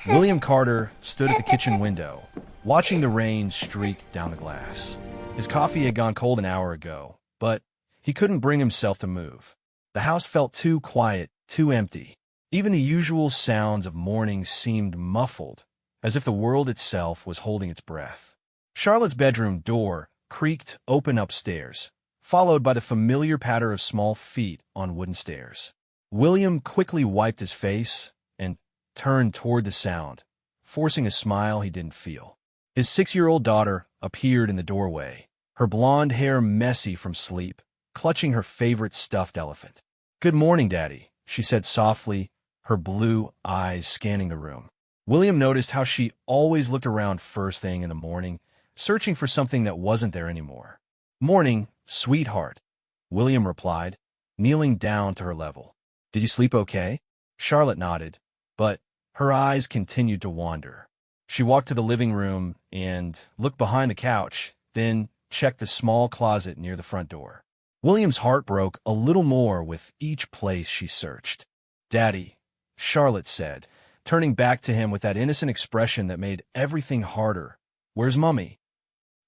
William Carter stood at the kitchen window, watching the rain streak down the glass. His coffee had gone cold an hour ago, but he couldn't bring himself to move. The house felt too quiet, too empty. Even the usual sounds of morning seemed muffled, as if the world itself was holding its breath. Charlotte's bedroom door creaked open upstairs, followed by the familiar patter of small feet on wooden stairs. William quickly wiped his face and turned toward the sound, forcing a smile he didn't feel. His 6-year-old daughter appeared in the doorway, her blonde hair messy from sleep, clutching her favorite stuffed elephant. "Good morning, Daddy," she said softly, her blue eyes scanning the room. William noticed how she always looked around first thing in the morning, searching for something that wasn't there anymore. "Morning, sweetheart," William replied, kneeling down to her level. "Did you sleep okay?" Charlotte nodded, but her eyes continued to wander. She walked to the living room and looked behind the couch, then checked the small closet near the front door. William's heart broke a little more with each place she searched. "Daddy," Charlotte said, turning back to him with that innocent expression that made everything harder. "Where's Mummy?"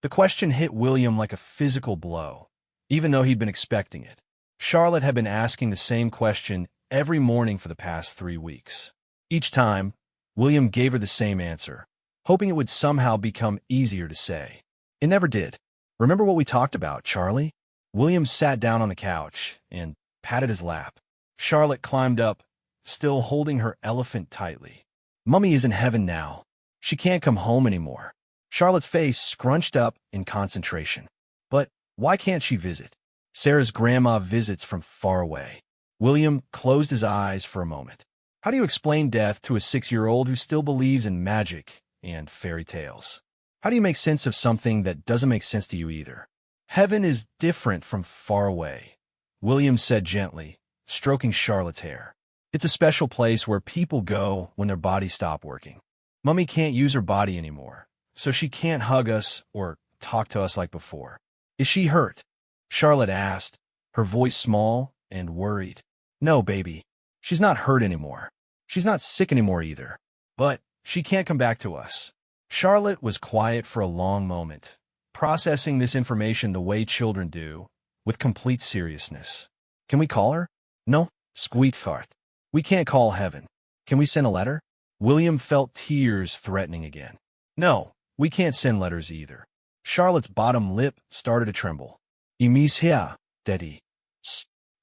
The question hit William like a physical blow, even though he'd been expecting it. Charlotte had been asking the same question every morning for the past 3 weeks. Each time, William gave her the same answer, hoping it would somehow become easier to say. It never did. "Remember what we talked about, Charlie?" William sat down on the couch and patted his lap. Charlotte climbed up, still holding her elephant tightly. "Mummy is in heaven now. She can't come home anymore." Charlotte's face scrunched up in concentration. "But why can't she visit? Sarah's grandma visits from far away." William closed his eyes for a moment. How do you explain death to a 6-year-old who still believes in magic and fairy tales? How do you make sense of something that doesn't make sense to you either? "Heaven is different from far away," William said gently, stroking Charlotte's hair. "It's a special place where people go when their bodies stop working. Mummy can't use her body anymore, so she can't hug us or talk to us like before." "Is she hurt?" Charlotte asked, her voice small and worried. "No, baby. She's not hurt anymore. She's not sick anymore either. But she can't come back to us." Charlotte was quiet for a long moment, processing this information the way children do, with complete seriousness. "Can we call her?" "No, sweetheart. We can't call heaven. Can we send a letter?" William felt tears threatening again. "No, we can't send letters either." Charlotte's bottom lip started to tremble. "I miss her, Daddy."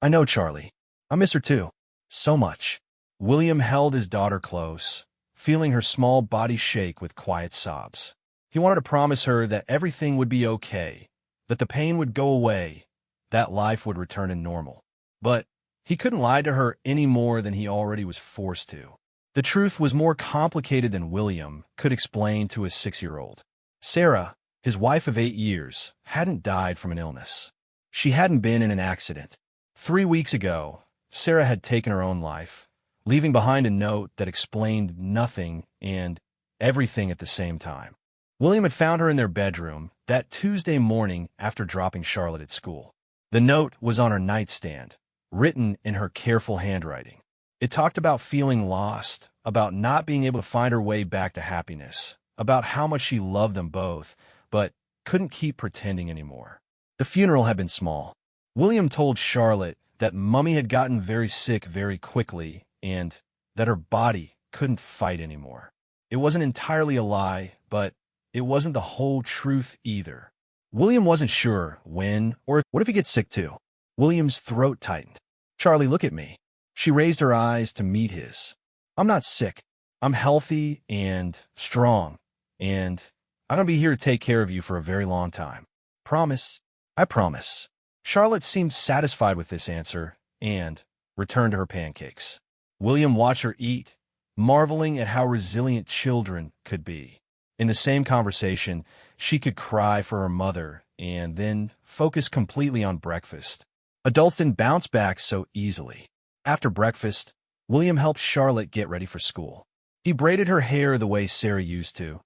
"I know, Charlie. I miss her too. So much." William held his daughter close, feeling her small body shake with quiet sobs. He wanted to promise her that everything would be okay, that the pain would go away, that life would return to normal. But he couldn't lie to her any more than he already was forced to. The truth was more complicated than William could explain to his 6-year-old. Sarah, his wife of 8 years, hadn't died from an illness. She hadn't been in an accident. 3 weeks ago, Sarah had taken her own life, leaving behind a note that explained nothing and everything at the same time. William had found her in their bedroom that Tuesday morning after dropping Charlotte at school. The note was on her nightstand, written in her careful handwriting. It talked about feeling lost, about not being able to find her way back to happiness, about how much she loved them both, but couldn't keep pretending anymore. The funeral had been small. William told Charlotte that Mummy had gotten very sick very quickly and that her body couldn't fight anymore. It wasn't entirely a lie, but it wasn't the whole truth either. William wasn't sure when or what if he gets sick too. William's throat tightened. "Charlie, look at me." She raised her eyes to meet his. "I'm not sick. I'm healthy and strong, and I'm going to be here to take care of you for a very long time. Promise." "I promise." Charlotte seemed satisfied with this answer and returned to her pancakes. William watched her eat, marveling at how resilient children could be. In the same conversation, she could cry for her mother and then focus completely on breakfast. Adults didn't bounce back so easily. After breakfast, William helped Charlotte get ready for school. He braided her hair the way Sarah used to,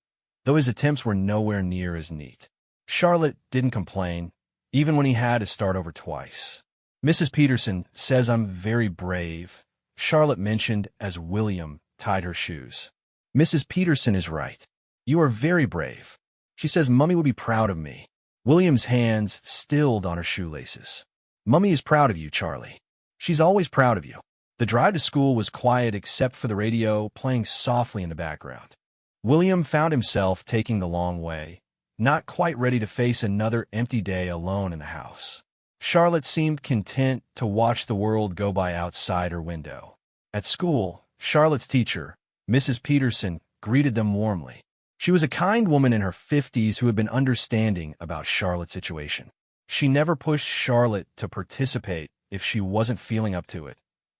though his attempts were nowhere near as neat. Charlotte didn't complain, even when he had to start over twice. "Mrs. Peterson says I'm very brave," Charlotte mentioned as William tied her shoes. Mrs. Peterson is right. You are very brave. She says Mummy would be proud of me. William's hands stilled on her shoelaces. Mummy is proud of you, Charlie. She's always proud of you. The drive to school was quiet except for the radio playing softly in the background. William found himself taking the long way, not quite ready to face another empty day alone in the house. Charlotte seemed content to watch the world go by outside her window. At school, Charlotte's teacher, Mrs. Peterson, greeted them warmly. She was a kind woman in her 50s who had been understanding about Charlotte's situation. She never pushed Charlotte to participate if she wasn't feeling up to it,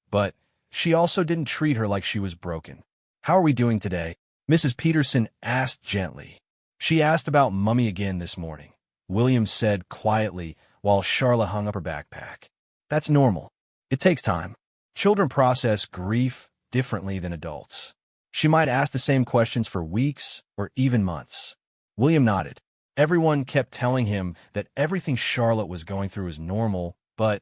but she also didn't treat her like she was broken. "How are we doing today?" Mrs. Peterson asked gently. "She asked about Mummy again this morning," William said quietly while Charlotte hung up her backpack. "That's normal. It takes time. Children process grief differently than adults. She might ask the same questions for weeks or even months." William nodded. Everyone kept telling him that everything Charlotte was going through was normal, but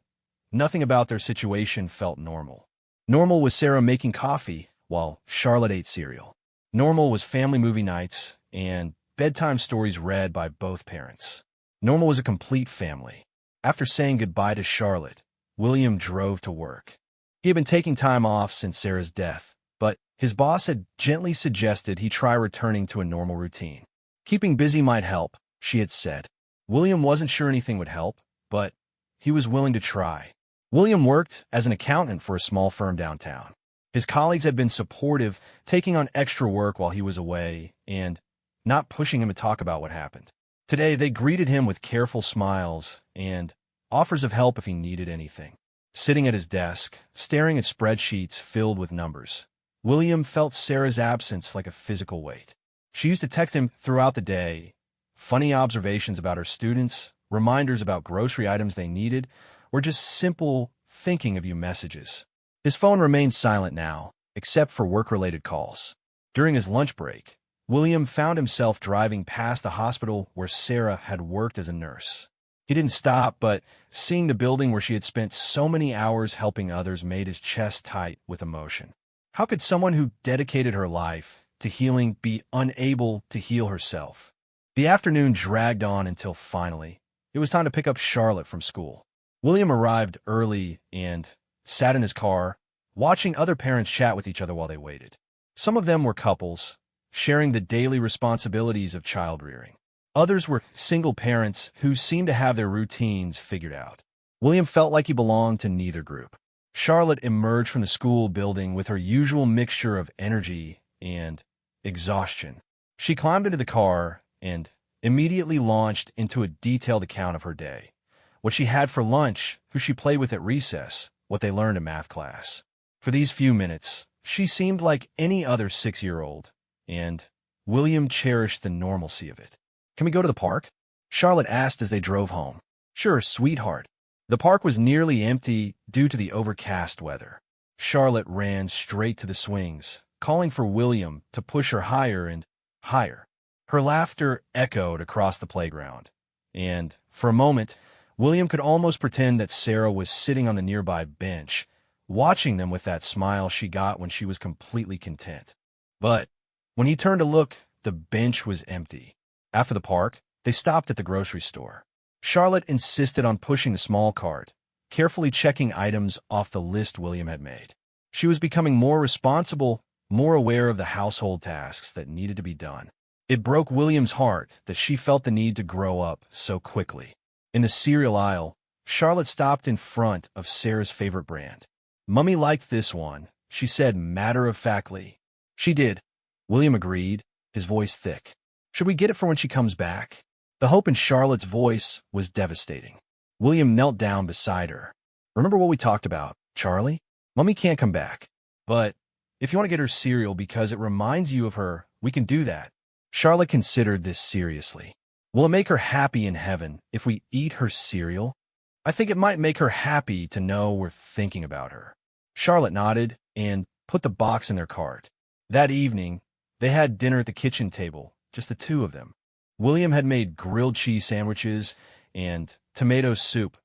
nothing about their situation felt normal. Normal was Sarah making coffee while Charlotte ate cereal. Normal was family movie nights and bedtime stories read by both parents. Normal was a complete family. After saying goodbye to Charlotte, William drove to work. He had been taking time off since Sarah's death, but his boss had gently suggested he try returning to a normal routine. Keeping busy might help, she had said. William wasn't sure anything would help, but he was willing to try. William worked as an accountant for a small firm downtown. His colleagues had been supportive, taking on extra work while he was away and not pushing him to talk about what happened. Today, they greeted him with careful smiles and offers of help if he needed anything. Sitting at his desk, staring at spreadsheets filled with numbers, William felt Sarah's absence like a physical weight. She used to text him throughout the day, funny observations about her students, reminders about grocery items they needed, or just simple thinking of you messages. His phone remained silent now, except for work-related calls. During his lunch break, William found himself driving past the hospital where Sarah had worked as a nurse. He didn't stop, but seeing the building where she had spent so many hours helping others made his chest tight with emotion. How could someone who dedicated her life to healing be unable to heal herself? The afternoon dragged on until finally, it was time to pick up Charlotte from school. William arrived early and sat in his car, watching other parents chat with each other while they waited. Some of them were couples, sharing the daily responsibilities of child-rearing. Others were single parents who seemed to have their routines figured out. William felt like he belonged to neither group. Charlotte emerged from the school building with her usual mixture of energy and exhaustion. She climbed into the car and immediately launched into a detailed account of her day, what she had for lunch, who she played with at recess, what they learned in math class. For these few minutes, she seemed like any other 6-year-old, and William cherished the normalcy of it. "Can we go to the park?" Charlotte asked as they drove home. "Sure, sweetheart." The park was nearly empty due to the overcast weather. Charlotte ran straight to the swings, calling for William to push her higher and higher. Her laughter echoed across the playground, and for a moment, William could almost pretend that Sarah was sitting on the nearby bench, watching them with that smile she got when she was completely content. But when he turned to look, the bench was empty. After the park, they stopped at the grocery store. Charlotte insisted on pushing the small cart, carefully checking items off the list William had made. She was becoming more responsible, more aware of the household tasks that needed to be done. It broke William's heart that she felt the need to grow up so quickly. In the cereal aisle, Charlotte stopped in front of Sarah's favorite brand. "Mummy liked this one," she said matter-of-factly. "She did," William agreed, his voice thick. "Should we get it for when she comes back?" The hope in Charlotte's voice was devastating. William knelt down beside her. "Remember what we talked about, Charlie? Mummy can't come back. But if you want to get her cereal because it reminds you of her, we can do that." Charlotte considered this seriously. "Will it make her happy in heaven if we eat her cereal?" "I think it might make her happy to know we're thinking about her." Charlotte nodded and put the box in their cart. That evening, they had dinner at the kitchen table, just the two of them. William had made grilled cheese sandwiches and tomato soup,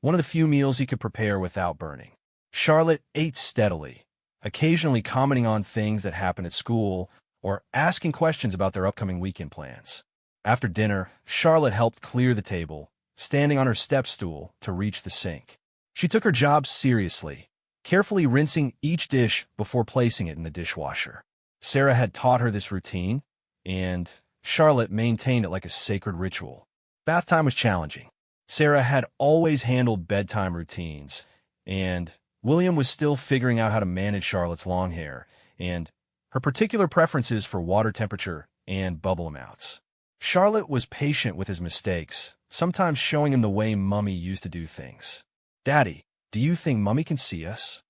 one of the few meals he could prepare without burning. Charlotte ate steadily, occasionally commenting on things that happened at school or asking questions about their upcoming weekend plans. After dinner, Charlotte helped clear the table, standing on her step stool to reach the sink. She took her job seriously, carefully rinsing each dish before placing it in the dishwasher. Sarah had taught her this routine, and Charlotte maintained it like a sacred ritual. Bath time was challenging. Sarah had always handled bedtime routines, and William was still figuring out how to manage Charlotte's long hair and her particular preferences for water temperature and bubble amounts. Charlotte was patient with his mistakes, sometimes showing him the way Mummy used to do things. "Daddy, do you think Mummy can see us?"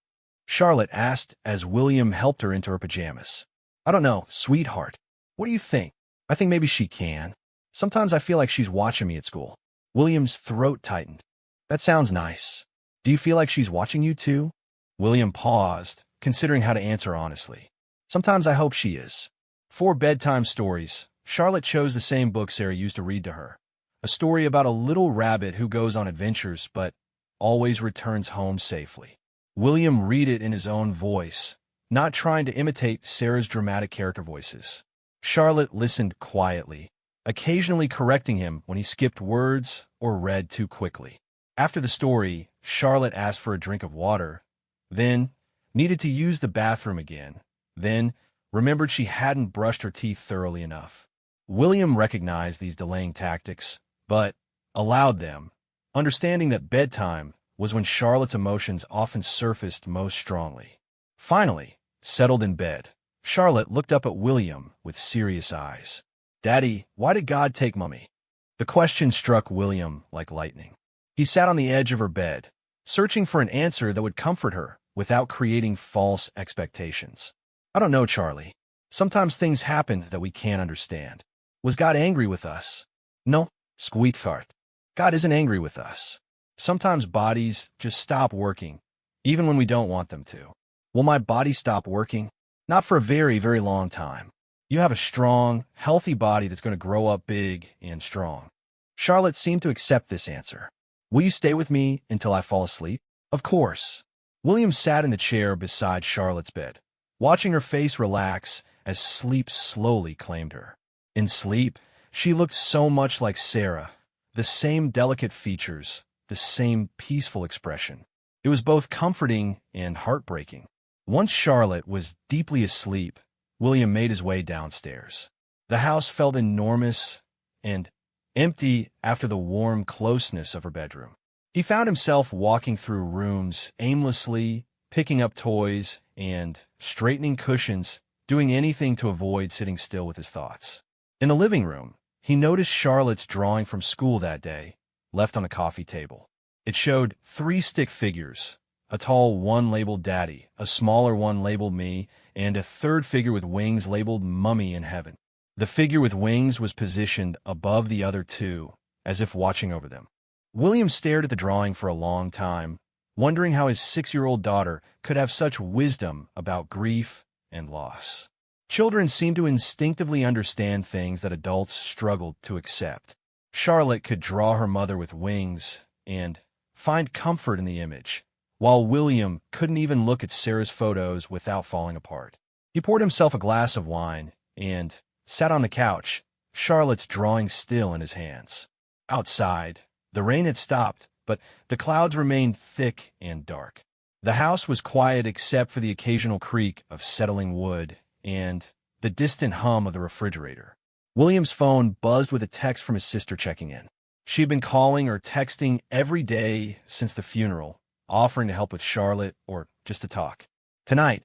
Charlotte asked as William helped her into her pajamas. "I don't know, sweetheart. What do you think? I think maybe she can. Sometimes I feel like she's watching me at school." William's throat tightened. "That sounds nice. Do you feel like she's watching you too?" William paused, considering how to answer honestly. "Sometimes I hope she is." For bedtime stories, Charlotte chose the same book Sarah used to read to her. A story about a little rabbit who goes on adventures but always returns home safely. William read it in his own voice, not trying to imitate Sarah's dramatic character voices. Charlotte listened quietly, occasionally correcting him when he skipped words or read too quickly. After the story, Charlotte asked for a drink of water, then needed to use the bathroom again, then remembered she hadn't brushed her teeth thoroughly enough. William recognized these delaying tactics, but allowed them, understanding that bedtime was when Charlotte's emotions often surfaced most strongly. Finally, settled in bed, Charlotte looked up at William with serious eyes. "Daddy, why did God take Mummy?" The question struck William like lightning. He sat on the edge of her bed, searching for an answer that would comfort her without creating false expectations. "I don't know, Charlie. Sometimes things happen that we can't understand. Was God angry with us?" "No, sweetheart. God isn't angry with us. Sometimes bodies just stop working, even when we don't want them to." "Will my body stop working?" "Not for a very, very long time. You have a strong, healthy body that's going to grow up big and strong." Charlotte seemed to accept this answer. "Will you stay with me until I fall asleep?" "Of course." William sat in the chair beside Charlotte's bed, watching her face relax as sleep slowly claimed her. In sleep, she looked so much like Sarah, the same delicate features, the same peaceful expression. It was both comforting and heartbreaking. Once Charlotte was deeply asleep, William made his way downstairs. The house felt enormous and empty after the warm closeness of her bedroom. He found himself walking through rooms aimlessly, picking up toys and straightening cushions, doing anything to avoid sitting still with his thoughts. In the living room, he noticed Charlotte's drawing from school that day, left on the coffee table. It showed 3 stick figures, a tall one labeled Daddy, a smaller one labeled Me, and a third figure with wings labeled Mummy in Heaven. The figure with wings was positioned above the other 2, as if watching over them. William stared at the drawing for a long time, wondering how his 6-year-old daughter could have such wisdom about grief and loss. Children seem to instinctively understand things that adults struggled to accept. Charlotte could draw her mother with wings and find comfort in the image, while William couldn't even look at Sarah's photos without falling apart. He poured himself a glass of wine and sat on the couch, Charlotte's drawing still in his hands. Outside, the rain had stopped, but the clouds remained thick and dark. The house was quiet except for the occasional creak of settling wood and the distant hum of the refrigerator. William's phone buzzed with a text from his sister checking in. She had been calling or texting every day since the funeral, offering to help with Charlotte or just to talk. Tonight,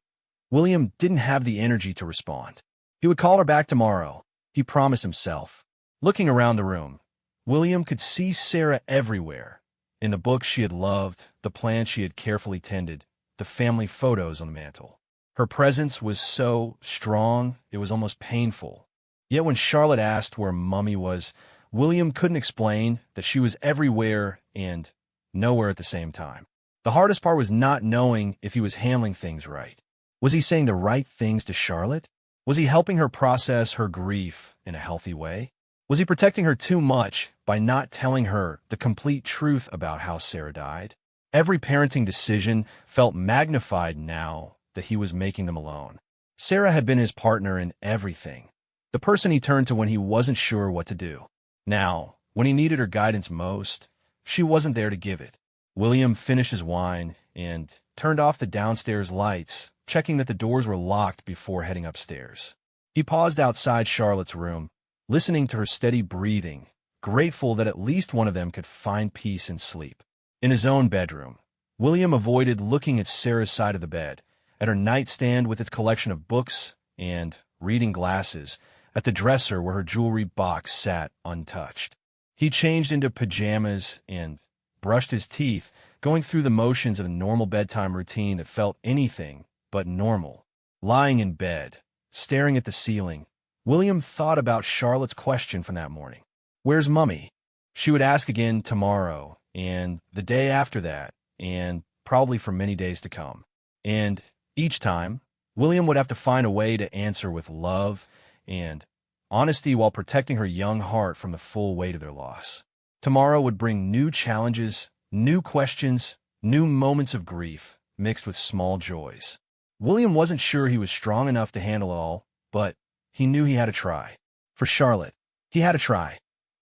William didn't have the energy to respond. He would call her back tomorrow, he promised himself. Looking around the room, William could see Sarah everywhere. In the books she had loved, the plants she had carefully tended, the family photos on the mantel. Her presence was so strong, it was almost painful. Yet when Charlotte asked where Mummy was, William couldn't explain that she was everywhere and nowhere at the same time. The hardest part was not knowing if he was handling things right. Was he saying the right things to Charlotte? Was he helping her process her grief in a healthy way? Was he protecting her too much by not telling her the complete truth about how Sarah died? Every parenting decision felt magnified now that he was making them alone. Sarah had been his partner in everything, the person he turned to when he wasn't sure what to do. Now, when he needed her guidance most, she wasn't there to give it. William finished his wine and turned off the downstairs lights, checking that the doors were locked before heading upstairs. He paused outside Charlotte's room, listening to her steady breathing, grateful that at least one of them could find peace and sleep. In his own bedroom, William avoided looking at Sarah's side of the bed, at her nightstand with its collection of books and reading glasses, at the dresser where her jewelry box sat untouched. He changed into pajamas and brushed his teeth, going through the motions of a normal bedtime routine that felt anything but normal. Lying in bed, staring at the ceiling, William thought about Charlotte's question from that morning. "Where's Mummy?" She would ask again tomorrow, and the day after that, and probably for many days to come. And each time, William would have to find a way to answer with love and honesty while protecting her young heart from the full weight of their loss. Tomorrow would bring new challenges, new questions, new moments of grief, mixed with small joys. William wasn't sure he was strong enough to handle it all, but he knew he had to try. For Charlotte, he had to try.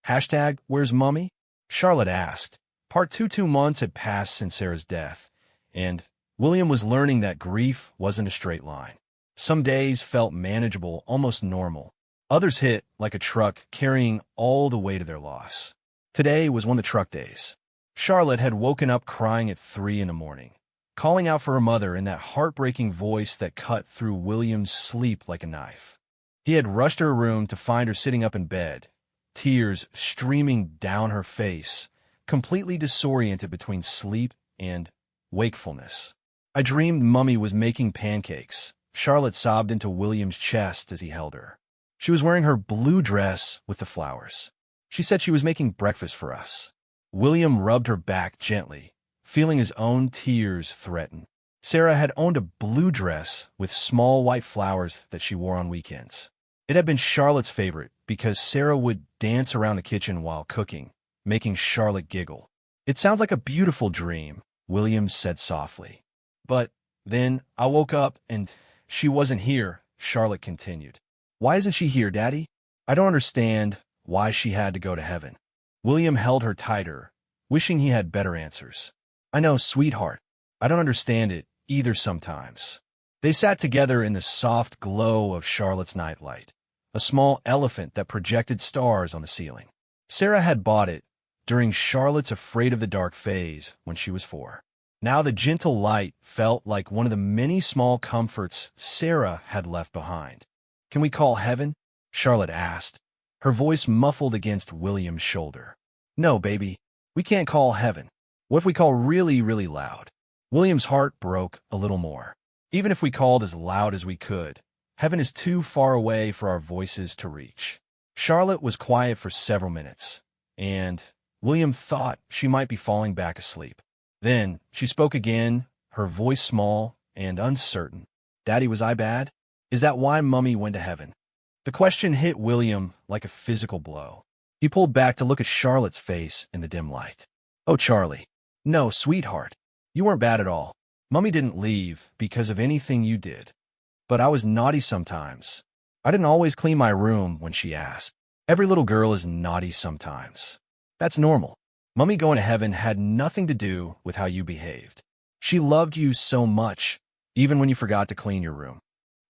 Hashtag, "Where's Mummy?" Charlotte asked. Part 2 months had passed since Sarah's death, and William was learning that grief wasn't a straight line. Some days felt manageable, almost normal. Others hit like a truck carrying all the weight of their loss. Today was one of the truck days. Charlotte had woken up crying at 3 a.m, calling out for her mother in that heartbreaking voice that cut through William's sleep like a knife. He had rushed to her room to find her sitting up in bed, tears streaming down her face, completely disoriented between sleep and wakefulness. "I dreamed Mummy was making pancakes," Charlotte sobbed into William's chest as he held her. "She was wearing her blue dress with the flowers. She said she was making breakfast for us." William rubbed her back gently, feeling his own tears threaten. Sarah had owned a blue dress with small white flowers that she wore on weekends. It had been Charlotte's favorite because Sarah would dance around the kitchen while cooking, making Charlotte giggle. "It sounds like a beautiful dream," William said softly. "But then I woke up and she wasn't here," Charlotte continued. "Why isn't she here, Daddy? I don't understand why she had to go to heaven." William held her tighter, wishing he had better answers. "I know, sweetheart. I don't understand it either sometimes." They sat together in the soft glow of Charlotte's nightlight, a small elephant that projected stars on the ceiling. Sarah had bought it during Charlotte's afraid of the dark phase when she was 4. Now the gentle light felt like one of the many small comforts Sarah had left behind. "Can we call heaven?" Charlotte asked, her voice muffled against William's shoulder. "No, baby, we can't call heaven. What if we call really, really loud?" William's heart broke a little more. Even if we called as loud as we could, heaven is too far away for our voices to reach. Charlotte was quiet for several minutes, and William thought she might be falling back asleep. Then she spoke again, her voice small and uncertain. "Daddy, was I bad? Is that why Mummy went to heaven?" The question hit William like a physical blow. He pulled back to look at Charlotte's face in the dim light. "Oh, Charlie. No, sweetheart. You weren't bad at all. Mummy didn't leave because of anything you did. But I was naughty sometimes. I didn't always clean my room when she asked. Every little girl is naughty sometimes. That's normal. Mummy going to heaven had nothing to do with how you behaved. She loved you so much, even when you forgot to clean your room."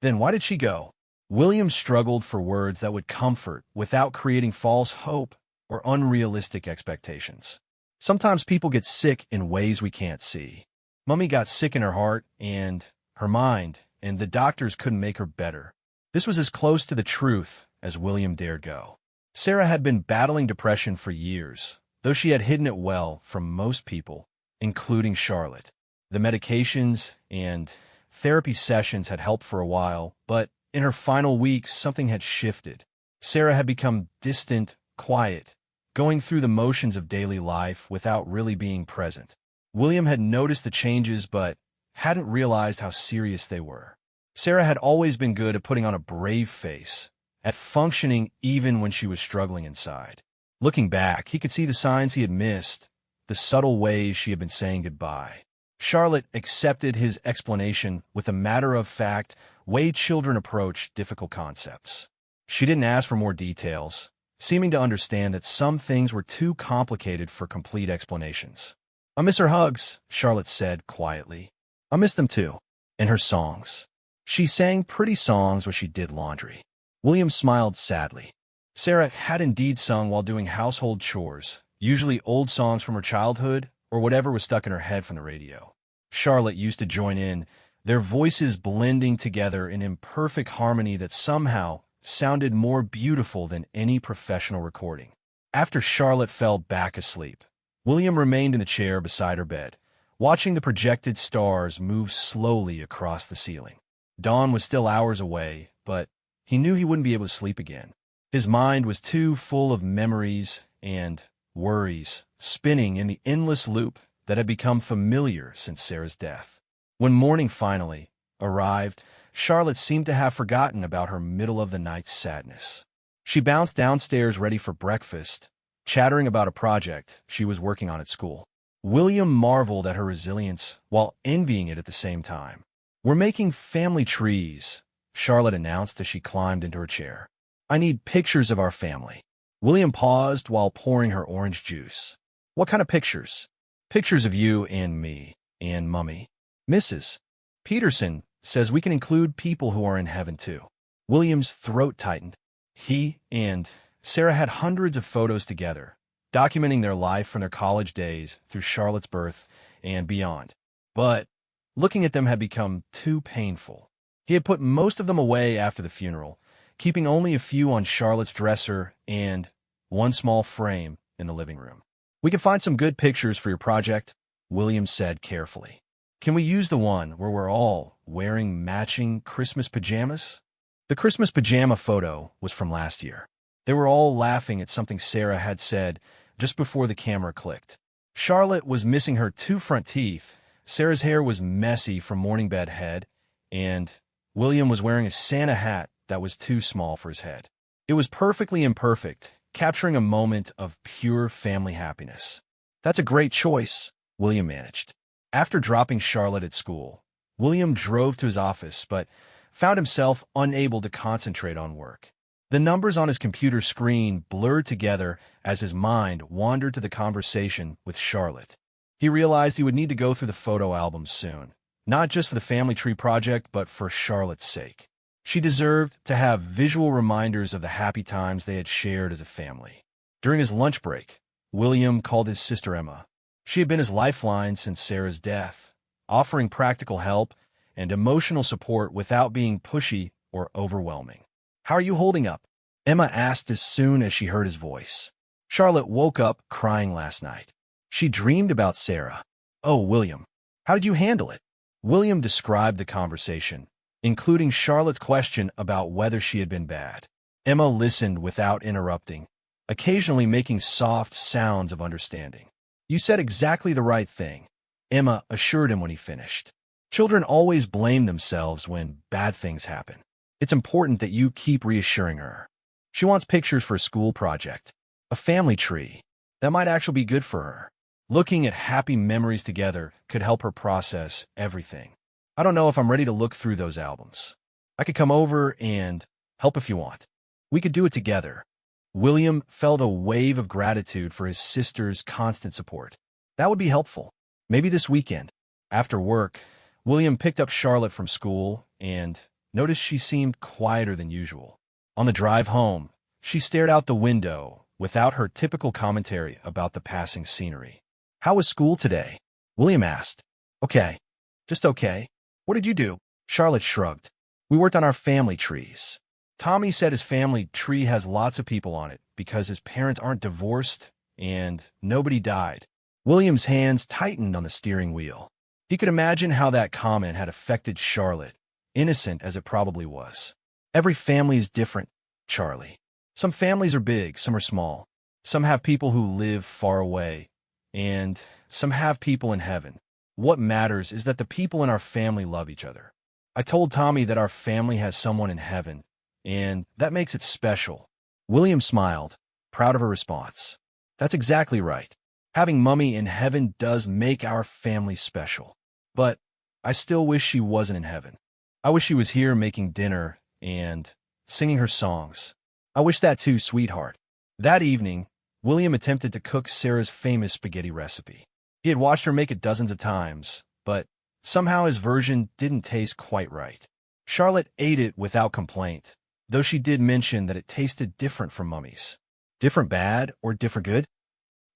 "Then why did she go?" William struggled for words that would comfort without creating false hope or unrealistic expectations. Sometimes people get sick in ways we can't see. Mummy got sick in her heart and her mind, and the doctors couldn't make her better. This was as close to the truth as William dared go. Sarah had been battling depression for years, though she had hidden it well from most people, including Charlotte. The medications and therapy sessions had helped for a while, but in her final weeks, something had shifted. Sarah had become distant, quiet, going through the motions of daily life without really being present. William had noticed the changes, but hadn't realized how serious they were. Sarah had always been good at putting on a brave face, at functioning even when she was struggling inside. Looking back, he could see the signs he had missed, the subtle ways she had been saying goodbye. Charlotte accepted his explanation with a matter-of-fact way children approach difficult concepts. She didn't ask for more details, seeming to understand that some things were too complicated for complete explanations. "I miss her hugs," Charlotte said quietly. "I miss them too. And her songs." She sang pretty songs when she did laundry. William smiled sadly. Sarah had indeed sung while doing household chores, usually old songs from her childhood or whatever was stuck in her head from the radio. Charlotte used to join in, their voices blending together in imperfect harmony that somehow sounded more beautiful than any professional recording. After Charlotte fell back asleep, William remained in the chair beside her bed, watching the projected stars move slowly across the ceiling. Dawn was still hours away, but he knew he wouldn't be able to sleep again. His mind was too full of memories and worries, spinning in the endless loop that had become familiar since Sarah's death. When morning finally arrived, Charlotte seemed to have forgotten about her middle-of-the-night sadness. She bounced downstairs ready for breakfast, chattering about a project she was working on at school. William marveled at her resilience while envying it at the same time. "We're making family trees," Charlotte announced as she climbed into her chair. "I need pictures of our family." William paused while pouring her orange juice. "What kind of pictures?" "Pictures of you and me and Mummy. Mrs. Peterson says we can include people who are in heaven too." William's throat tightened. He and Sarah had hundreds of photos together, documenting their life from their college days through Charlotte's birth and beyond. But looking at them had become too painful. He had put most of them away after the funeral, keeping only a few on Charlotte's dresser and one small frame in the living room. "We can find some good pictures for your project," William said carefully. "Can we use the one where we're all wearing matching Christmas pajamas?" The Christmas pajama photo was from last year. They were all laughing at something Sarah had said just before the camera clicked. Charlotte was missing her two front teeth, Sarah's hair was messy from morning bed head, and William was wearing a Santa hat that was too small for his head. It was perfectly imperfect, capturing a moment of pure family happiness. "That's a great choice," William managed. After dropping Charlotte at school, William drove to his office but found himself unable to concentrate on work. The numbers on his computer screen blurred together as his mind wandered to the conversation with Charlotte. He realized he would need to go through the photo albums soon, not just for the family tree project, but for Charlotte's sake. She deserved to have visual reminders of the happy times they had shared as a family. During his lunch break, William called his sister Emma. She had been his lifeline since Sarah's death, offering practical help and emotional support without being pushy or overwhelming. "How are you holding up?" Emma asked as soon as she heard his voice. "Charlotte woke up crying last night. She dreamed about Sarah." "Oh, William, how did you handle it?" William described the conversation, including Charlotte's question about whether she had been bad. Emma listened without interrupting, occasionally making soft sounds of understanding. "You said exactly the right thing," Emma assured him when he finished. "Children always blame themselves when bad things happen. It's important that you keep reassuring her. She wants pictures for a school project, a family tree. That might actually be good for her. Looking at happy memories together could help her process everything. I don't know if I'm ready to look through those albums. I could come over and help if you want. We could do it together." William felt a wave of gratitude for his sister's constant support. That would be helpful. Maybe this weekend. After work, William picked up Charlotte from school and noticed she seemed quieter than usual. On the drive home, she stared out the window without her typical commentary about the passing scenery. "How was school today?" William asked. "Okay. Just okay. What did you do?" Charlotte shrugged. "We worked on our family trees. Tommy said his family tree has lots of people on it because his parents aren't divorced and nobody died." William's hands tightened on the steering wheel. He could imagine how that comment had affected Charlotte, innocent as it probably was. "Every family is different, Charlie. Some families are big, some are small. Some have people who live far away, and some have people in heaven. What matters is that the people in our family love each other. I told Tommy that our family has someone in heaven, and that makes it special." William smiled, proud of her response. "That's exactly right. Having Mummy in heaven does make our family special." But I still wish she wasn't in heaven. I wish she was here making dinner and singing her songs. I wish that too, sweetheart. That evening, William attempted to cook Sarah's famous spaghetti recipe. He had watched her make it dozens of times, but somehow his version didn't taste quite right. Charlotte ate it without complaint, though she did mention that it tasted different from Mummy's. Different bad or different good?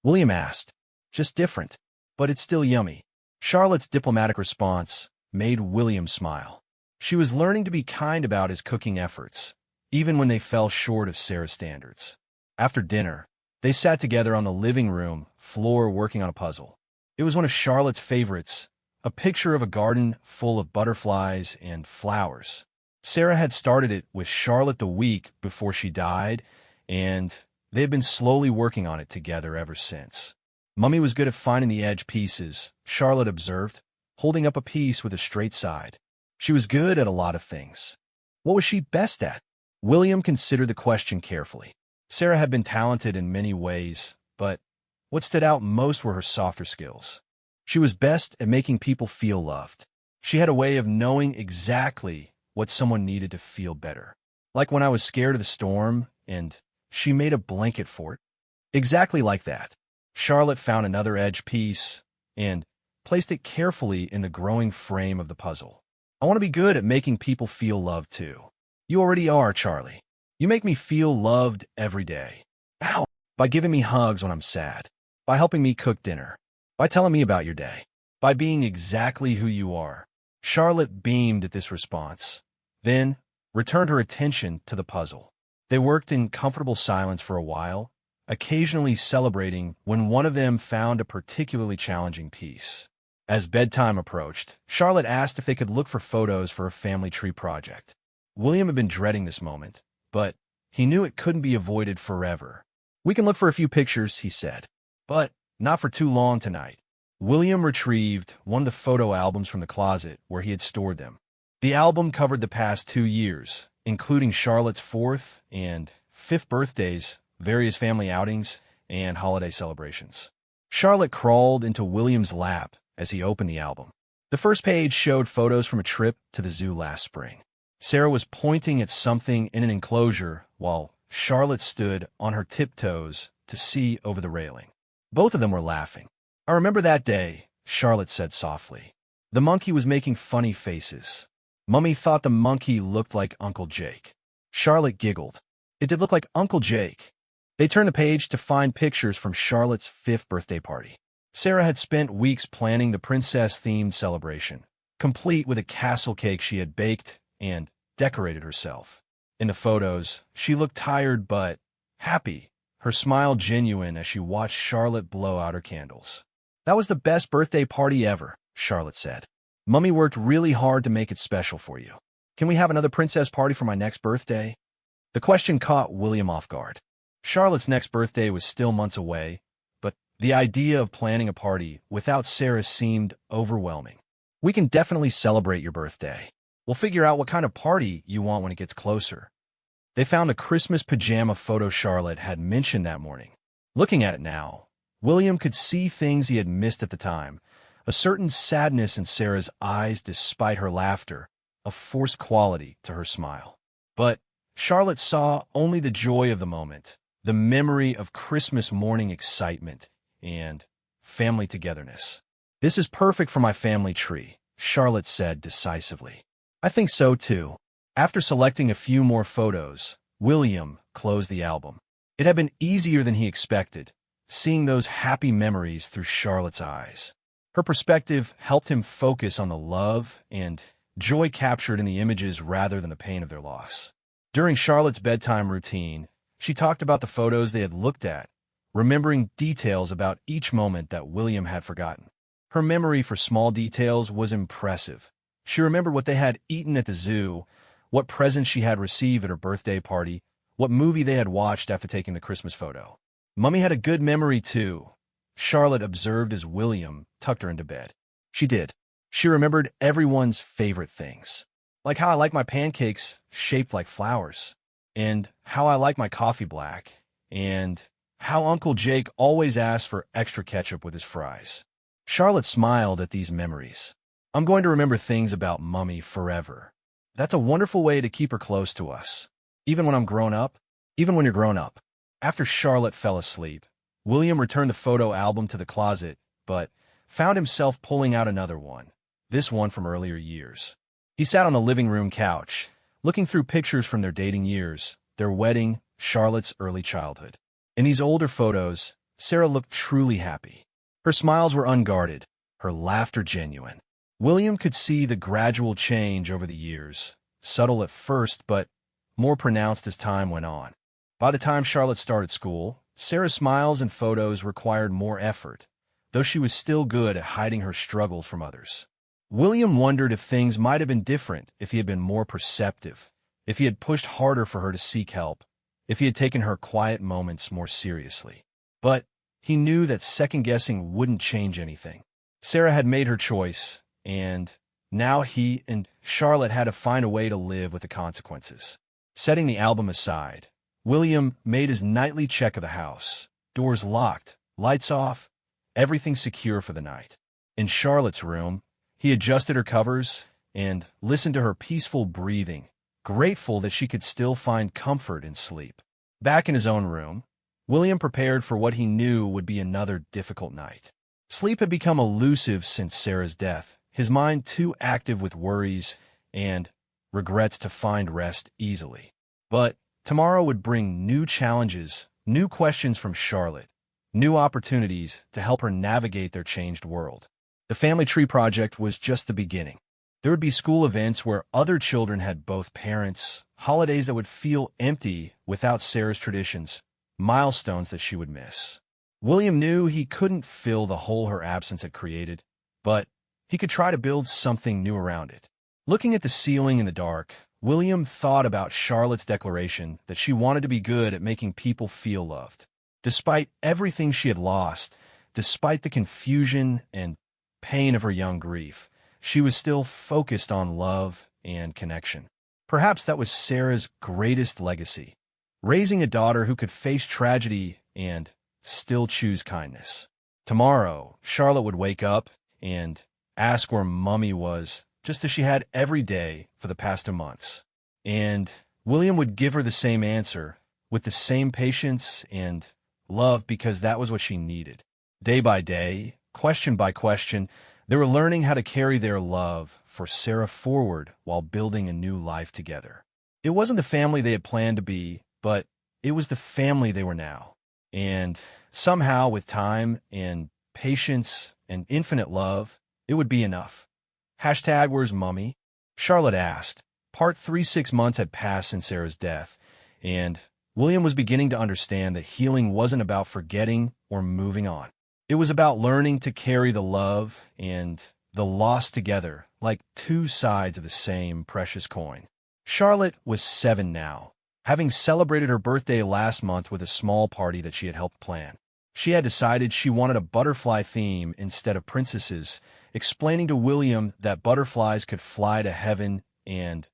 William asked. Just different, but it's still yummy. Charlotte's diplomatic response made William smile. She was learning to be kind about his cooking efforts, even when they fell short of Sarah's standards. After dinner, they sat together on the living room floor working on a puzzle. It was one of Charlotte's favorites, a picture of a garden full of butterflies and flowers. Sarah had started it with Charlotte the week before she died, and they had been slowly working on it together ever since. Mummy was good at finding the edge pieces, Charlotte observed, holding up a piece with a straight side. She was good at a lot of things. What was she best at? William considered the question carefully. Sarah had been talented in many ways, but what stood out most were her softer skills. She was best at making people feel loved. She had a way of knowing exactly what someone needed to feel better. Like when I was scared of the storm, and she made a blanket for it. Exactly like that. Charlotte found another edge piece and placed it carefully in the growing frame of the puzzle. I want to be good at making people feel loved too. You already are, Charlie. You make me feel loved every day. Ow! By giving me hugs when I'm sad. By helping me cook dinner. By telling me about your day. By being exactly who you are. Charlotte beamed at this response, then returned her attention to the puzzle. They worked in comfortable silence for a while, occasionally celebrating when one of them found a particularly challenging piece. As bedtime approached, Charlotte asked if they could look for photos for a family tree project. William had been dreading this moment, but he knew it couldn't be avoided forever. We can look for a few pictures, he said, but not for too long tonight. William retrieved one of the photo albums from the closet where he had stored them. The album covered the past 2 years, including Charlotte's 4th and 5th birthdays, various family outings, and holiday celebrations. Charlotte crawled into William's lap as he opened the album. The first page showed photos from a trip to the zoo last spring. Sarah was pointing at something in an enclosure while Charlotte stood on her tiptoes to see over the railing. Both of them were laughing. I remember that day, Charlotte said softly. The monkey was making funny faces. Mummy thought the monkey looked like Uncle Jake. Charlotte giggled. It did look like Uncle Jake. They turned the page to find pictures from Charlotte's 5th birthday party. Sarah had spent weeks planning the princess-themed celebration, complete with a castle cake she had baked and decorated herself. In the photos, she looked tired but happy, her smile genuine as she watched Charlotte blow out her candles. That was the best birthday party ever, Charlotte said. Mummy worked really hard to make it special for you. Can we have another princess party for my next birthday? The question caught William off guard. Charlotte's next birthday was still months away, but the idea of planning a party without Sarah seemed overwhelming. We can definitely celebrate your birthday. We'll figure out what kind of party you want when it gets closer. They found a Christmas pajama photo Charlotte had mentioned that morning. Looking at it now, William could see things he had missed at the time, a certain sadness in Sarah's eyes despite her laughter, a forced quality to her smile. But Charlotte saw only the joy of the moment, the memory of Christmas morning excitement and family togetherness. This is perfect for my family tree, Charlotte said decisively. I think so too. After selecting a few more photos, William closed the album. It had been easier than he expected, seeing those happy memories through Charlotte's eyes. Her perspective helped him focus on the love and joy captured in the images rather than the pain of their loss. During Charlotte's bedtime routine, she talked about the photos they had looked at, remembering details about each moment that William had forgotten. Her memory for small details was impressive. She remembered what they had eaten at the zoo, what presents she had received at her birthday party, what movie they had watched after taking the Christmas photo. Mummy had a good memory too, Charlotte observed as William tucked her into bed. She did. She remembered everyone's favorite things, like how I like my pancakes shaped like flowers, and how I like my coffee black, and how Uncle Jake always asked for extra ketchup with his fries. Charlotte smiled at these memories. I'm going to remember things about Mummy forever. That's a wonderful way to keep her close to us. Even when I'm grown up, even when you're grown up. After Charlotte fell asleep, William returned the photo album to the closet, but found himself pulling out another one, this one from earlier years. He sat on the living room couch, looking through pictures from their dating years, their wedding, Charlotte's early childhood. In these older photos, Sarah looked truly happy. Her smiles were unguarded, her laughter genuine. William could see the gradual change over the years, subtle at first, but more pronounced as time went on. By the time Charlotte started school, Sarah's smiles and photos required more effort, though she was still good at hiding her struggles from others. William wondered if things might have been different if he had been more perceptive, if he had pushed harder for her to seek help, if he had taken her quiet moments more seriously. But he knew that second-guessing wouldn't change anything. Sarah had made her choice, and now he and Charlotte had to find a way to live with the consequences. Setting the album aside, William made his nightly check of the house. Doors locked, lights off, everything secure for the night. In Charlotte's room, he adjusted her covers and listened to her peaceful breathing, grateful that she could still find comfort in sleep. Back in his own room, William prepared for what he knew would be another difficult night. Sleep had become elusive since Sarah's death, his mind too active with worries and regrets to find rest easily. But tomorrow would bring new challenges, new questions from Charlotte, new opportunities to help her navigate their changed world. The family tree project was just the beginning. There would be school events where other children had both parents, holidays that would feel empty without Sarah's traditions, milestones that she would miss. William knew he couldn't fill the hole her absence had created, but he could try to build something new around it. Looking at the ceiling in the dark, William thought about Charlotte's declaration that she wanted to be good at making people feel loved. Despite everything she had lost, despite the confusion and pain of her young grief, she was still focused on love and connection. Perhaps that was Sarah's greatest legacy, raising a daughter who could face tragedy and still choose kindness. Tomorrow, Charlotte would wake up and ask where Mummy was, just as she had every day for the past 2 months. And William would give her the same answer, with the same patience and love, because that was what she needed. Day by day, question by question, they were learning how to carry their love for Sarah forward while building a new life together. It wasn't the family they had planned to be, but it was the family they were now. And somehow, with time and patience and infinite love, it would be enough. Hashtag where's Mummy? Charlotte asked. Part 36 months had passed since Sarah's death, and William was beginning to understand that healing wasn't about forgetting or moving on. It was about learning to carry the love and the loss together like two sides of the same precious coin. Charlotte was 7 now, having celebrated her birthday last month with a small party that she had helped plan. She had decided she wanted a butterfly theme instead of princesses, explaining to William that butterflies could fly to heaven and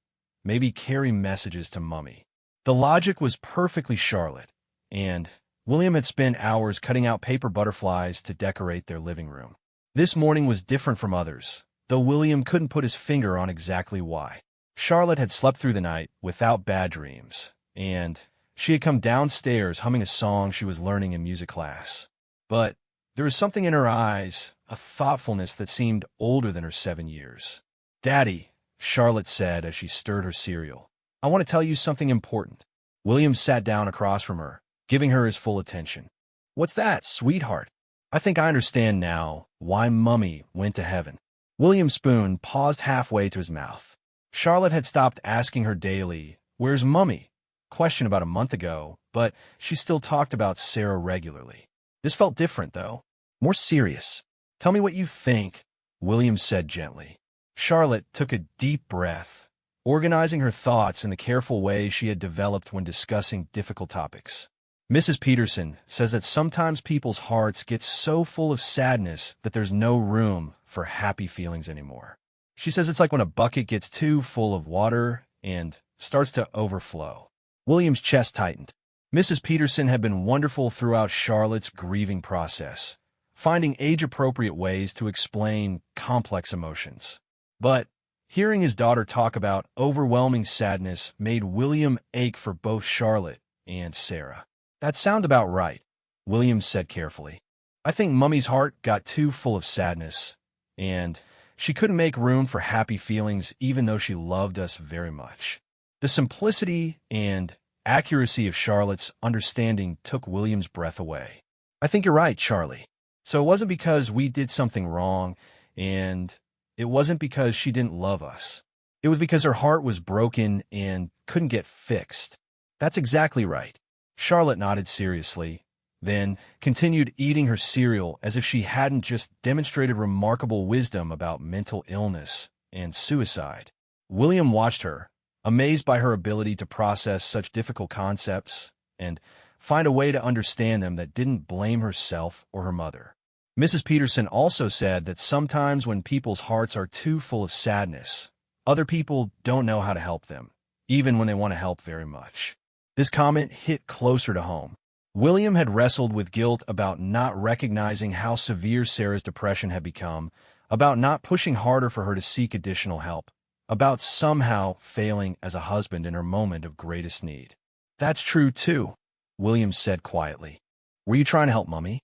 maybe carry messages to Mummy. The logic was perfectly Charlotte, and William had spent hours cutting out paper butterflies to decorate their living room. This morning was different from others, though William couldn't put his finger on exactly why. Charlotte had slept through the night without bad dreams, and she had come downstairs humming a song she was learning in music class. But there was something in her eyes, a thoughtfulness that seemed older than her 7 years. "Daddy," Charlotte said as she stirred her cereal, "I want to tell you something important." William sat down across from her, giving her his full attention. "What's that, sweetheart?" "I think I understand now why Mummy went to heaven." William's spoon paused halfway to his mouth. Charlotte had stopped asking her daily, "Where's Mummy?" question about a month ago, but she still talked about Sarah regularly. This felt different, though, more serious. "Tell me what you think," William said gently. Charlotte took a deep breath, organizing her thoughts in the careful way she had developed when discussing difficult topics. "Mrs. Peterson says that sometimes people's hearts get so full of sadness that there's no room for happy feelings anymore. She says it's like when a bucket gets too full of water and starts to overflow." William's chest tightened. Mrs. Peterson had been wonderful throughout Charlotte's grieving process, finding age-appropriate ways to explain complex emotions. But hearing his daughter talk about overwhelming sadness made William ache for both Charlotte and Sarah. That sounds about right, William said carefully. I think Mummy's heart got too full of sadness, and she couldn't make room for happy feelings even though she loved us very much. The simplicity and accuracy of Charlotte's understanding took William's breath away. I think you're right, Charlie. So it wasn't because we did something wrong, and it wasn't because she didn't love us. It was because her heart was broken and couldn't get fixed. That's exactly right. Charlotte nodded seriously, then continued eating her cereal as if she hadn't just demonstrated remarkable wisdom about mental illness and suicide. William watched her, amazed by her ability to process such difficult concepts and find a way to understand them that didn't blame herself or her mother. Mrs. Peterson also said that sometimes when people's hearts are too full of sadness, other people don't know how to help them, even when they want to help very much. This comment hit closer to home. William had wrestled with guilt about not recognizing how severe Sarah's depression had become, about not pushing harder for her to seek additional help, about somehow failing as a husband in her moment of greatest need. That's true, too, William said quietly. Were you trying to help Mummy?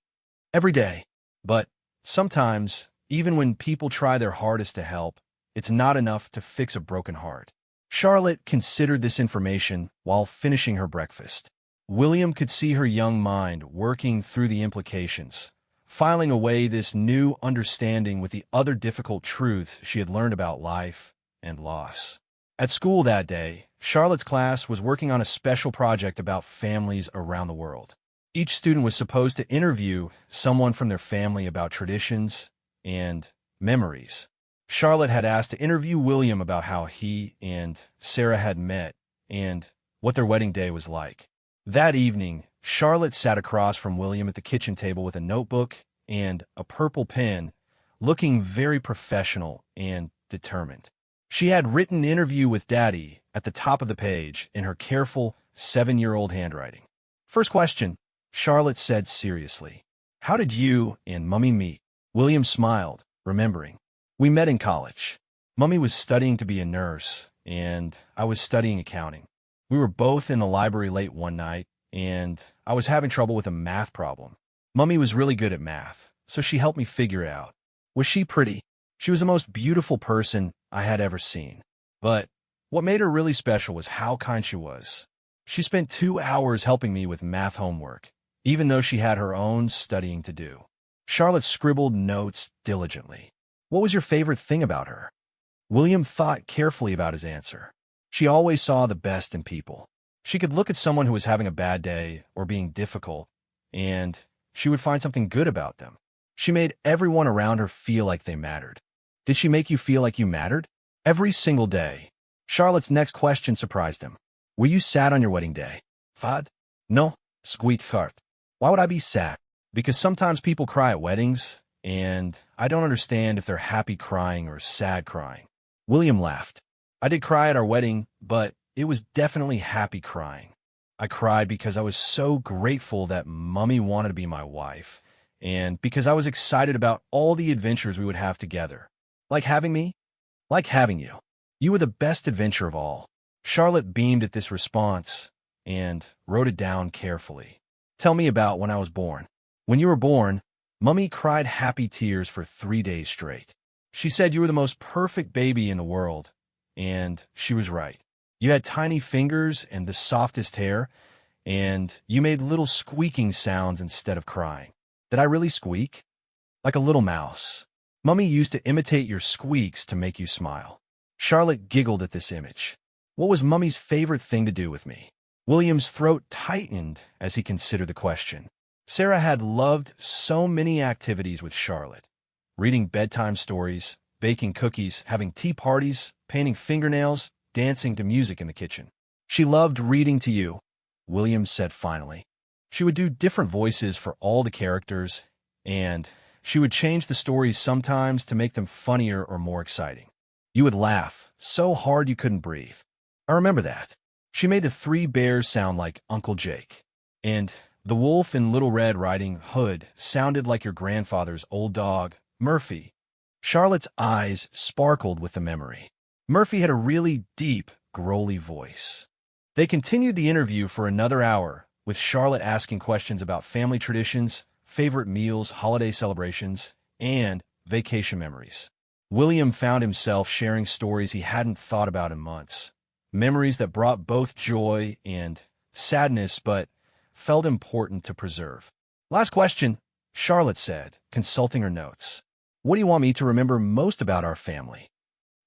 Every day. But sometimes, even when people try their hardest to help, it's not enough to fix a broken heart. Charlotte considered this information while finishing her breakfast. William could see her young mind working through the implications, filing away this new understanding with the other difficult truth she had learned about life and loss. At school that day, Charlotte's class was working on a special project about families around the world. Each student was supposed to interview someone from their family about traditions and memories. Charlotte had asked to interview William about how he and Sarah had met and what their wedding day was like. That evening, Charlotte sat across from William at the kitchen table with a notebook and a purple pen, looking very professional and determined. She had written "Interview with Daddy" at the top of the page in her careful 7-year-old handwriting. First question, Charlotte said seriously. How did you and Mummy meet? William smiled, remembering. We met in college. Mummy was studying to be a nurse, and I was studying accounting. We were both in the library late one night, and I was having trouble with a math problem. Mummy was really good at math, so she helped me figure it out. Was she pretty? She was the most beautiful person I had ever seen. But what made her really special was how kind she was. She spent 2 hours helping me with math homework, even though she had her own studying to do. Charlotte scribbled notes diligently. What was your favorite thing about her? William thought carefully about his answer. She always saw the best in people. She could look at someone who was having a bad day or being difficult, and she would find something good about them. She made everyone around her feel like they mattered. Did she make you feel like you mattered? Every single day. Charlotte's next question surprised him. Were you sad on your wedding day? Fad? No, sweetheart. Why would I be sad? Because sometimes people cry at weddings, and I don't understand if they're happy crying or sad crying. William laughed. I did cry at our wedding, but it was definitely happy crying. I cried because I was so grateful that Mummy wanted to be my wife, and because I was excited about all the adventures we would have together. Like having me? Like having you. You were the best adventure of all. Charlotte beamed at this response and wrote it down carefully. Tell me about when I was born. When you were born, Mummy cried happy tears for 3 days straight. She said you were the most perfect baby in the world, and she was right. You had tiny fingers and the softest hair, and you made little squeaking sounds instead of crying. Did I really squeak? Like a little mouse. Mummy used to imitate your squeaks to make you smile. Charlotte giggled at this image. What was Mummy's favorite thing to do with me? William's throat tightened as he considered the question. Sarah had loved so many activities with Charlotte. Reading bedtime stories, baking cookies, having tea parties, painting fingernails, dancing to music in the kitchen. She loved reading to you, William said finally. She would do different voices for all the characters, and she would change the stories sometimes to make them funnier or more exciting. You would laugh so hard you couldn't breathe. I remember that. She made the 3 bears sound like Uncle Jake, and the wolf in Little Red Riding Hood sounded like your grandfather's old dog, Murphy. Charlotte's eyes sparkled with the memory. Murphy had a really deep, growly voice. They continued the interview for another hour, with Charlotte asking questions about family traditions, favorite meals, holiday celebrations, and vacation memories. William found himself sharing stories he hadn't thought about in months. Memories that brought both joy and sadness, but felt important to preserve. Last question, Charlotte said, consulting her notes. What do you want me to remember most about our family?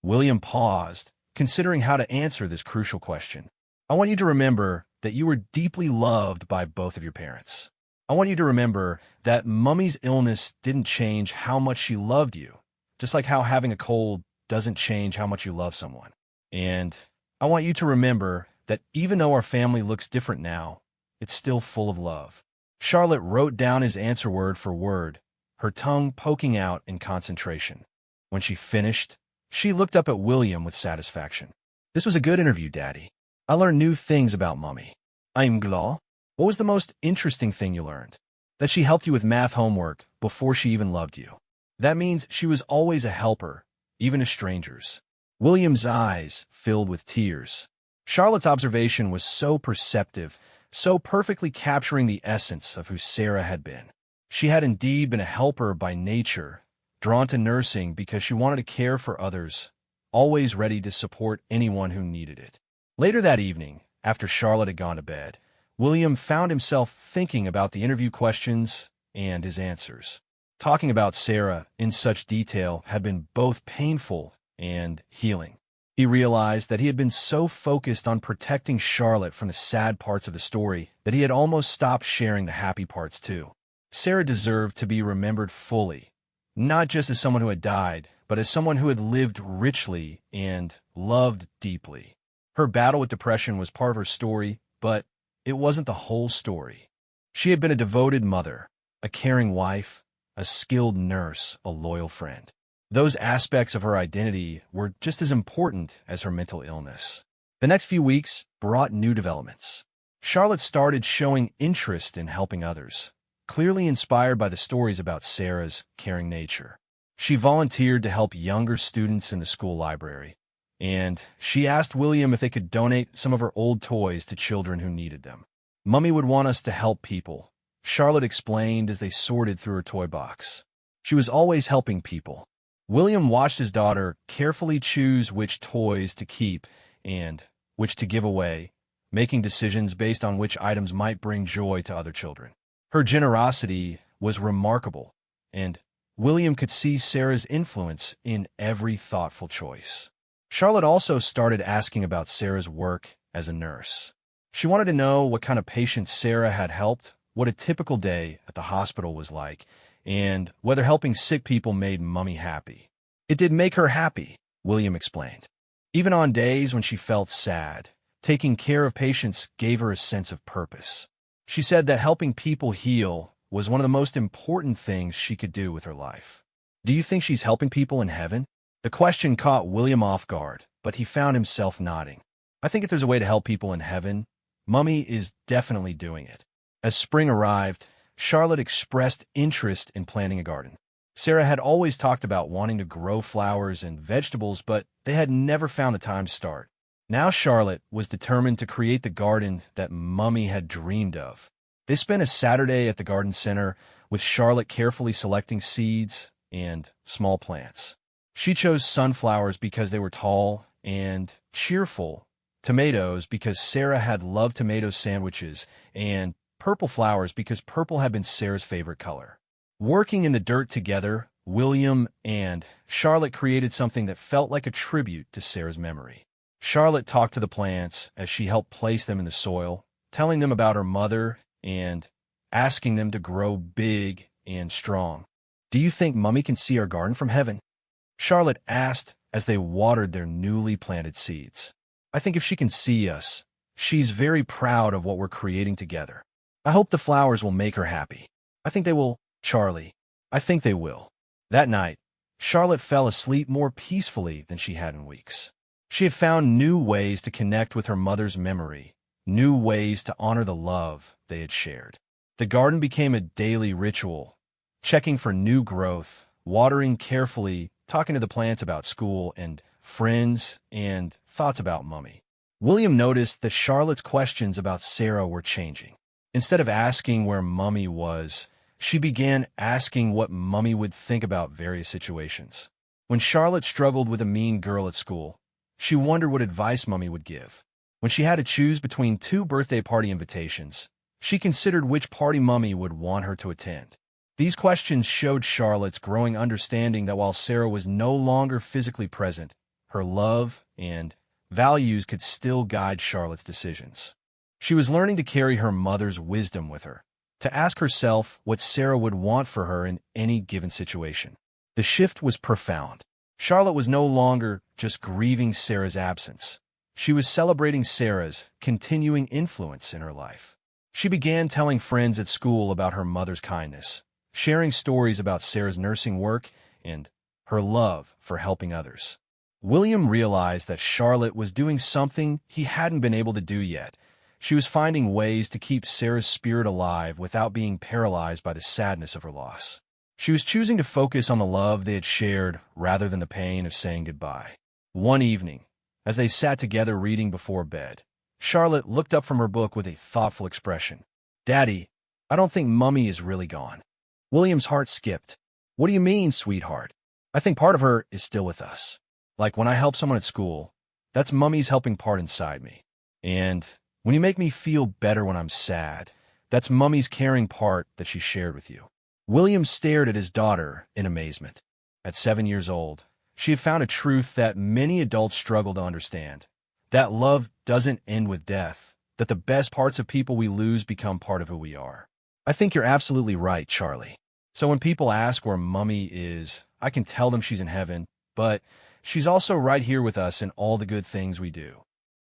William paused, considering how to answer this crucial question. I want you to remember that you were deeply loved by both of your parents. I want you to remember that Mummy's illness didn't change how much she loved you, just like how having a cold doesn't change how much you love someone. And I want you to remember that even though our family looks different now, it's still full of love. Charlotte wrote down his answer word for word, her tongue poking out in concentration. When she finished, she looked up at William with satisfaction. This was a good interview, Daddy. I learned new things about Mummy. I'm glad. What was the most interesting thing you learned? That she helped you with math homework before she even loved you. That means she was always a helper, even to strangers. William's eyes filled with tears. Charlotte's observation was so perceptive, so perfectly capturing the essence of who Sarah had been. She had indeed been a helper by nature, drawn to nursing because she wanted to care for others, always ready to support anyone who needed it. Later that evening, after Charlotte had gone to bed, William found himself thinking about the interview questions and his answers. Talking about Sarah in such detail had been both painful and healing. He realized that he had been so focused on protecting Charlotte from the sad parts of the story that he had almost stopped sharing the happy parts too. Sarah deserved to be remembered fully, not just as someone who had died, but as someone who had lived richly and loved deeply. Her battle with depression was part of her story, but it wasn't the whole story. She had been a devoted mother, a caring wife, a skilled nurse, a loyal friend. Those aspects of her identity were just as important as her mental illness. The next few weeks brought new developments. Charlotte started showing interest in helping others, clearly inspired by the stories about Sarah's caring nature. She volunteered to help younger students in the school library, and she asked William if they could donate some of her old toys to children who needed them. Mummy would want us to help people, Charlotte explained as they sorted through her toy box. She was always helping people. William watched his daughter carefully choose which toys to keep and which to give away, making decisions based on which items might bring joy to other children. Her generosity was remarkable, and William could see Sarah's influence in every thoughtful choice. Charlotte also started asking about Sarah's work as a nurse. She wanted to know what kind of patients Sarah had helped, what a typical day at the hospital was like, and whether helping sick people made Mummy happy. It did make her happy, William explained. Even on days when she felt sad, taking care of patients gave her a sense of purpose. She said that helping people heal was one of the most important things she could do with her life. Do you think she's helping people in heaven? The question caught William off guard, but he found himself nodding. I think if there's a way to help people in heaven, Mummy is definitely doing it. As spring arrived, Charlotte expressed interest in planting a garden. Sarah had always talked about wanting to grow flowers and vegetables, but they had never found the time to start. Now Charlotte was determined to create the garden that Mummy had dreamed of. They spent a Saturday at the garden center, with Charlotte carefully selecting seeds and small plants. She chose sunflowers because they were tall and cheerful, tomatoes because Sarah had loved tomato sandwiches, and purple flowers because purple had been Sarah's favorite color. Working in the dirt together, William and Charlotte created something that felt like a tribute to Sarah's memory. Charlotte talked to the plants as she helped place them in the soil, telling them about her mother and asking them to grow big and strong. Do you think Mummy can see our garden from heaven? Charlotte asked as they watered their newly planted seeds. I think if she can see us, she's very proud of what we're creating together. I hope the flowers will make her happy. I think they will, Charlie. I think they will. That night, Charlotte fell asleep more peacefully than she had in weeks. She had found new ways to connect with her mother's memory, new ways to honor the love they had shared. The garden became a daily ritual, checking for new growth, watering carefully, talking to the plants about school and friends and thoughts about Mummy. William noticed that Charlotte's questions about Sarah were changing. Instead of asking where Mummy was, she began asking what Mummy would think about various situations. When Charlotte struggled with a mean girl at school, she wondered what advice Mummy would give. When she had to choose between two birthday party invitations, she considered which party Mummy would want her to attend. These questions showed Charlotte's growing understanding that while Sarah was no longer physically present, her love and values could still guide Charlotte's decisions. She was learning to carry her mother's wisdom with her, to ask herself what Sarah would want for her in any given situation. The shift was profound. Charlotte was no longer just grieving Sarah's absence. She was celebrating Sarah's continuing influence in her life. She began telling friends at school about her mother's kindness, sharing stories about Sarah's nursing work and her love for helping others. William realized that Charlotte was doing something he hadn't been able to do yet. She was finding ways to keep Sarah's spirit alive without being paralyzed by the sadness of her loss. She was choosing to focus on the love they had shared rather than the pain of saying goodbye. One evening, as they sat together reading before bed, Charlotte looked up from her book with a thoughtful expression. "Daddy, I don't think Mummy is really gone." William's heart skipped. "What do you mean, sweetheart?" "I think part of her is still with us. Like when I help someone at school, that's Mummy's helping part inside me. And when you make me feel better when I'm sad, that's Mummy's caring part that she shared with you." William stared at his daughter in amazement. At 7 years old, she had found a truth that many adults struggle to understand. That love doesn't end with death, that the best parts of people we lose become part of who we are. "I think you're absolutely right, Charlie. So when people ask where Mummy is, I can tell them she's in heaven, but she's also right here with us in all the good things we do."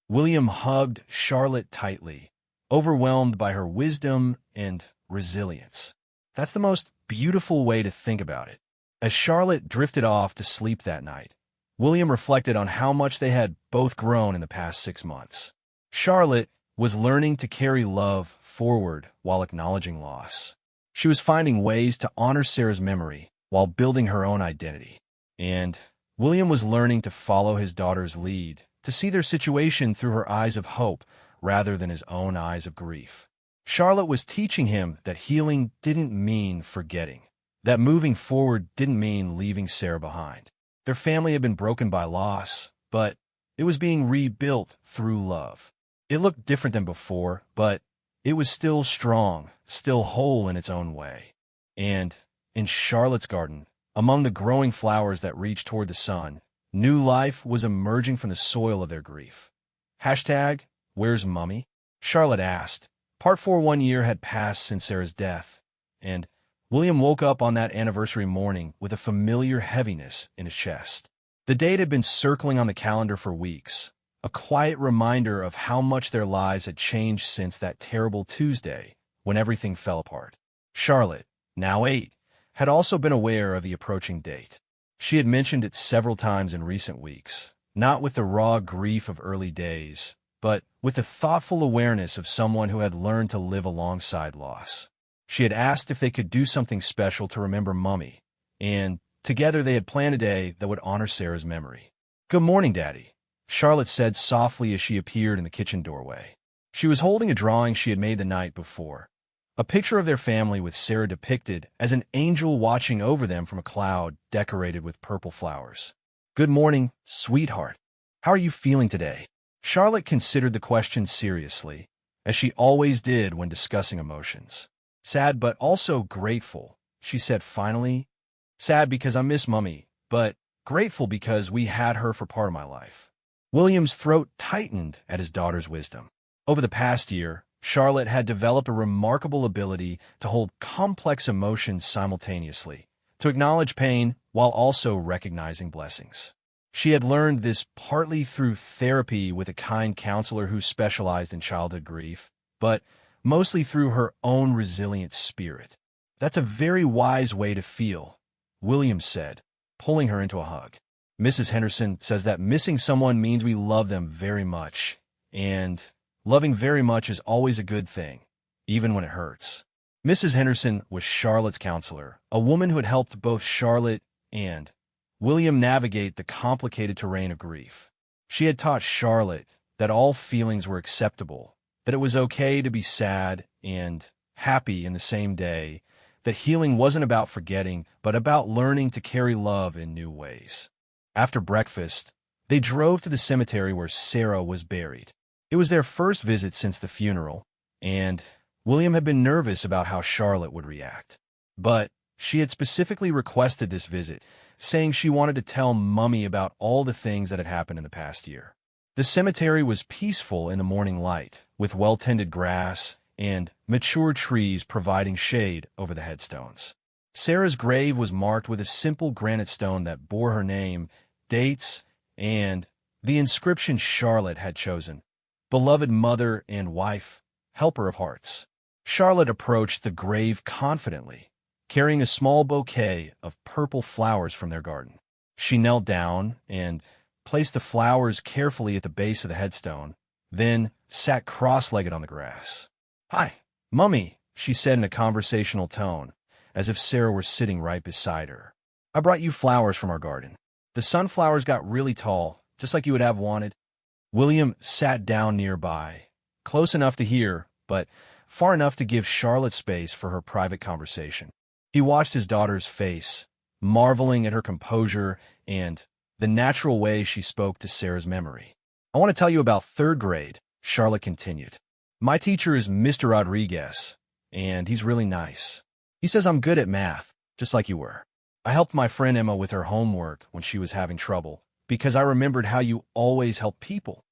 William hugged Charlotte tightly, overwhelmed by her wisdom and resilience. That's the most beautiful way to think about it. As Charlotte drifted off to sleep that night, William reflected on how much they had both grown in the past 6 months. Charlotte was learning to carry love forward while acknowledging loss. She was finding ways to honor Sarah's memory while building her own identity. And William was learning to follow his daughter's lead, to see their situation through her eyes of hope rather than his own eyes of grief. Charlotte was teaching him that healing didn't mean forgetting, that moving forward didn't mean leaving Sarah behind. Their family had been broken by loss, but it was being rebuilt through love. It looked different than before, but it was still strong, still whole in its own way. And in Charlotte's garden, among the growing flowers that reached toward the sun, new life was emerging from the soil of their grief. Hashtag, "Where's Mummy?" Charlotte asked. Part 4 1 year had passed since Sarah's death, and William woke up on that anniversary morning with a familiar heaviness in his chest. The date had been circling on the calendar for weeks, a quiet reminder of how much their lives had changed since that terrible Tuesday when everything fell apart. Charlotte, now 8, had also been aware of the approaching date. She had mentioned it several times in recent weeks, not with the raw grief of early days, but with the thoughtful awareness of someone who had learned to live alongside loss. She had asked if they could do something special to remember Mummy, and together they had planned a day that would honor Sarah's memory. "Good morning, Daddy," Charlotte said softly as she appeared in the kitchen doorway. She was holding a drawing she had made the night before, a picture of their family with Sarah depicted as an angel watching over them from a cloud decorated with purple flowers. "Good morning, sweetheart. How are you feeling today?" Charlotte considered the question seriously, as she always did when discussing emotions. "Sad but also grateful," she said finally. "Sad because I miss Mummy, but grateful because we had her for part of my life." William's throat tightened at his daughter's wisdom. Over the past year, Charlotte had developed a remarkable ability to hold complex emotions simultaneously, to acknowledge pain while also recognizing blessings. She had learned this partly through therapy with a kind counselor who specialized in childhood grief, but mostly through her own resilient spirit. "That's a very wise way to feel," William said, pulling her into a hug. "Mrs. Henderson says that missing someone means we love them very much, and loving very much is always a good thing, even when it hurts." Mrs. Henderson was Charlotte's counselor, a woman who had helped both Charlotte and William navigate the complicated terrain of grief. She had taught Charlotte that all feelings were acceptable, that it was okay to be sad and happy in the same day, that healing wasn't about forgetting, but about learning to carry love in new ways. After breakfast, they drove to the cemetery where Sarah was buried. It was their first visit since the funeral, and William had been nervous about how Charlotte would react. But she had specifically requested this visit, saying she wanted to tell Mummy about all the things that had happened in the past year. The cemetery was peaceful in the morning light, with well-tended grass and mature trees providing shade over the headstones. Sarah's grave was marked with a simple granite stone that bore her name, dates, and the inscription Charlotte had chosen: "Beloved mother and wife, helper of hearts." Charlotte approached the grave confidently, carrying a small bouquet of purple flowers from their garden. She knelt down and placed the flowers carefully at the base of the headstone, then sat cross-legged on the grass. "Hi, Mummy," she said in a conversational tone, as if Sarah were sitting right beside her. "I brought you flowers from our garden. The sunflowers got really tall, just like you would have wanted." William sat down nearby, close enough to hear, but far enough to give Charlotte space for her private conversation. He watched his daughter's face, marveling at her composure and the natural way she spoke to Sarah's memory. "I want to tell you about third grade," Charlotte continued. "My teacher is Mr. Rodriguez, and he's really nice. He says I'm good at math, just like you were. I helped my friend Emma with her homework when she was having trouble, because I remembered how you always help people."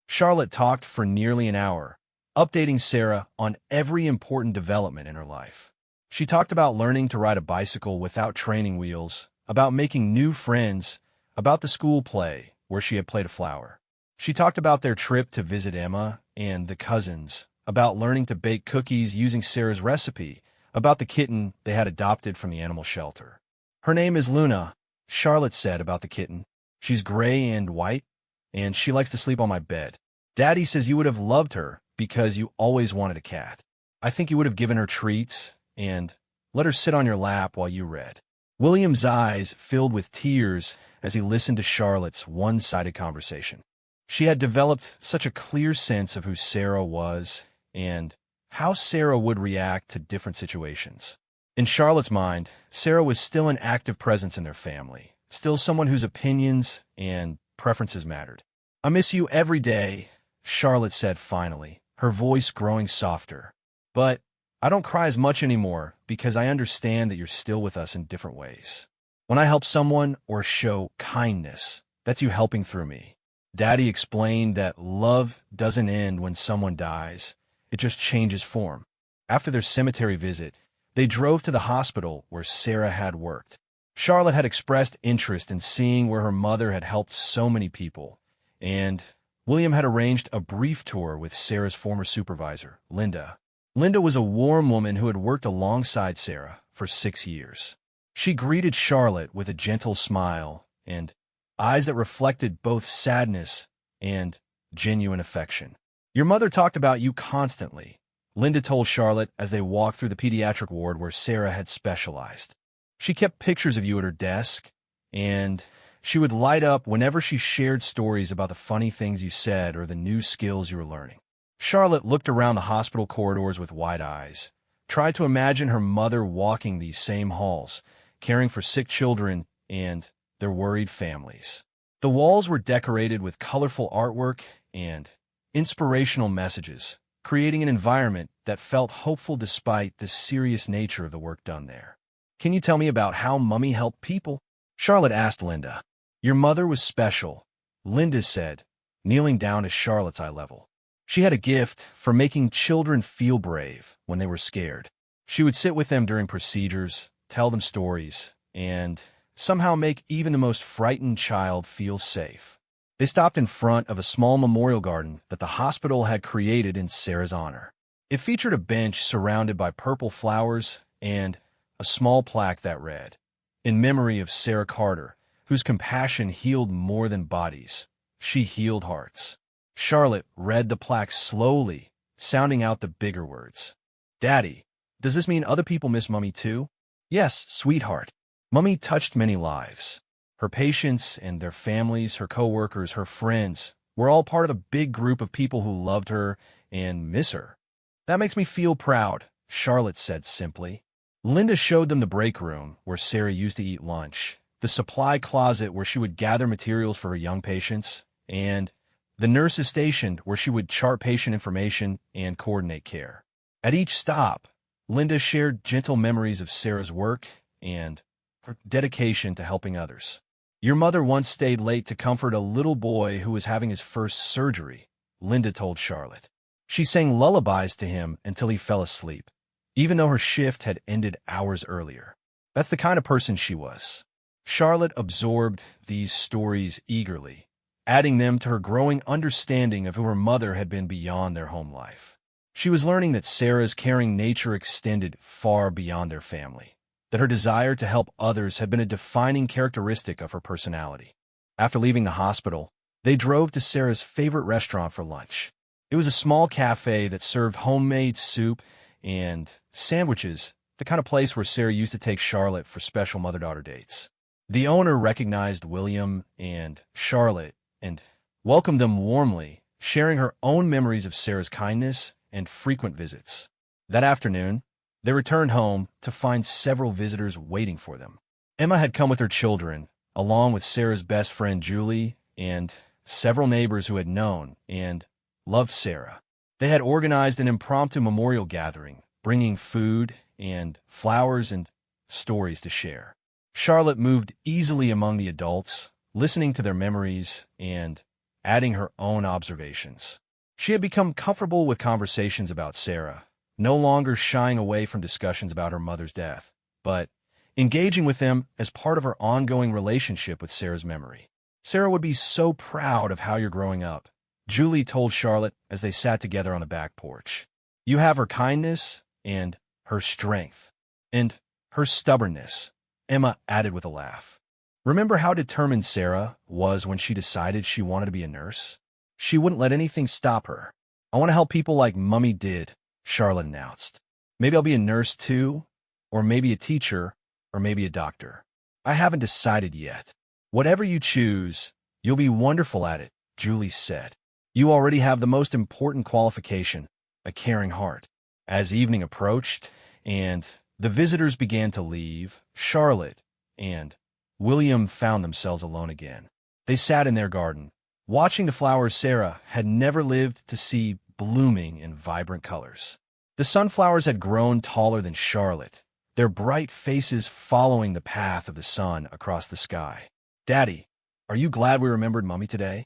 Charlotte talked for nearly an hour, updating Sarah on every important development in her life. She talked about learning to ride a bicycle without training wheels, about making new friends, about the school play where she had played a flower. She talked about their trip to visit Emma and the cousins, about learning to bake cookies using Sarah's recipe, about the kitten they had adopted from the animal shelter. "Her name is Luna," Charlotte said about the kitten. "She's gray and white, and she likes to sleep on my bed. Daddy says you would have loved her because you always wanted a cat. I think you would have given her treats and let her sit on your lap while you read." William's eyes filled with tears as he listened to Charlotte's one-sided conversation. She had developed such a clear sense of who Sarah was and how Sarah would react to different situations. In Charlotte's mind, Sarah was still an active presence in their family, still someone whose opinions and preferences mattered. "I miss you every day," Charlotte said finally, her voice growing softer. "But I don't cry as much anymore because I understand that you're still with us in different ways. When I help someone or show kindness, that's you helping through me." Daddy explained that love doesn't end when someone dies, it just changes form. After their cemetery visit, they drove to the hospital where Sarah had worked. Charlotte had expressed interest in seeing where her mother had helped so many people, and William had arranged a brief tour with Sarah's former supervisor, Linda. Linda was a warm woman who had worked alongside Sarah for 6 years. She greeted Charlotte with a gentle smile and eyes that reflected both sadness and genuine affection. "Your mother talked about you constantly," Linda told Charlotte as they walked through the pediatric ward where Sarah had specialized. "She kept pictures of you at her desk, and she would light up whenever she shared stories about the funny things you said or the new skills you were learning." Charlotte looked around the hospital corridors with wide eyes, tried to imagine her mother walking these same halls, caring for sick children and their worried families. The walls were decorated with colorful artwork and inspirational messages, creating an environment that felt hopeful despite the serious nature of the work done there. "Can you tell me about how Mummy helped people?" Charlotte asked Linda. "Your mother was special," Linda said, kneeling down to Charlotte's eye level. "She had a gift for making children feel brave when they were scared. She would sit with them during procedures, tell them stories, and somehow make even the most frightened child feel safe." They stopped in front of a small memorial garden that the hospital had created in Sarah's honor. It featured a bench surrounded by purple flowers and a small plaque that read, "In memory of Sarah Carter, whose compassion healed more than bodies, she healed hearts." Charlotte read the plaque slowly, sounding out the bigger words. "Daddy, does this mean other people miss Mummy too?" "Yes, sweetheart. Mummy touched many lives. Her patients and their families, her coworkers, her friends, were all part of a big group of people who loved her and miss her. "That makes me feel proud," Charlotte said simply. Linda showed them the break room where Sarah used to eat lunch, the supply closet where she would gather materials for her young patients, and the nurse's station where she would chart patient information and coordinate care. At each stop, Linda shared gentle memories of Sarah's work and her dedication to helping others. "Your mother once stayed late to comfort a little boy who was having his first surgery," Linda told Charlotte. "She sang lullabies to him until he fell asleep, even though her shift had ended hours earlier." That's the kind of person she was. Charlotte absorbed these stories eagerly, adding them to her growing understanding of who her mother had been beyond their home life. She was learning that Sarah's caring nature extended far beyond their family, that her desire to help others had been a defining characteristic of her personality. After leaving the hospital, they drove to Sarah's favorite restaurant for lunch. It was a small cafe that served homemade soup and sandwiches, the kind of place where Sarah used to take Charlotte for special mother-daughter dates. The owner recognized William and Charlotte and welcomed them warmly, sharing her own memories of Sarah's kindness and frequent visits. That afternoon, they returned home to find several visitors waiting for them. Emma had come with her children, along with Sarah's best friend Julie and several neighbors who had known and loved Sarah. They had organized an impromptu memorial gathering, bringing food and flowers and stories to share. Charlotte moved easily among the adults, listening to their memories and adding her own observations. She had become comfortable with conversations about Sarah, no longer shying away from discussions about her mother's death, but engaging with them as part of her ongoing relationship with Sarah's memory. "Sarah would be so proud of how you're growing up," Julie told Charlotte as they sat together on the back porch. "You have her kindness and her strength and her stubbornness," Emma added with a laugh. "Remember how determined Sarah was when she decided she wanted to be a nurse? She wouldn't let anything stop her. I want to help people like Mummy did," Charlotte announced. "Maybe I'll be a nurse too, or maybe a teacher, or maybe a doctor. I haven't decided yet." "Whatever you choose, you'll be wonderful at it," Julie said. "You already have the most important qualification, a caring heart." As evening approached and the visitors began to leave, Charlotte and William found themselves alone again. They sat in their garden, watching the flowers Sarah had never lived to see blooming in vibrant colors. The sunflowers had grown taller than Charlotte, their bright faces following the path of the sun across the sky. "Daddy, are you glad we remembered Mummy today?"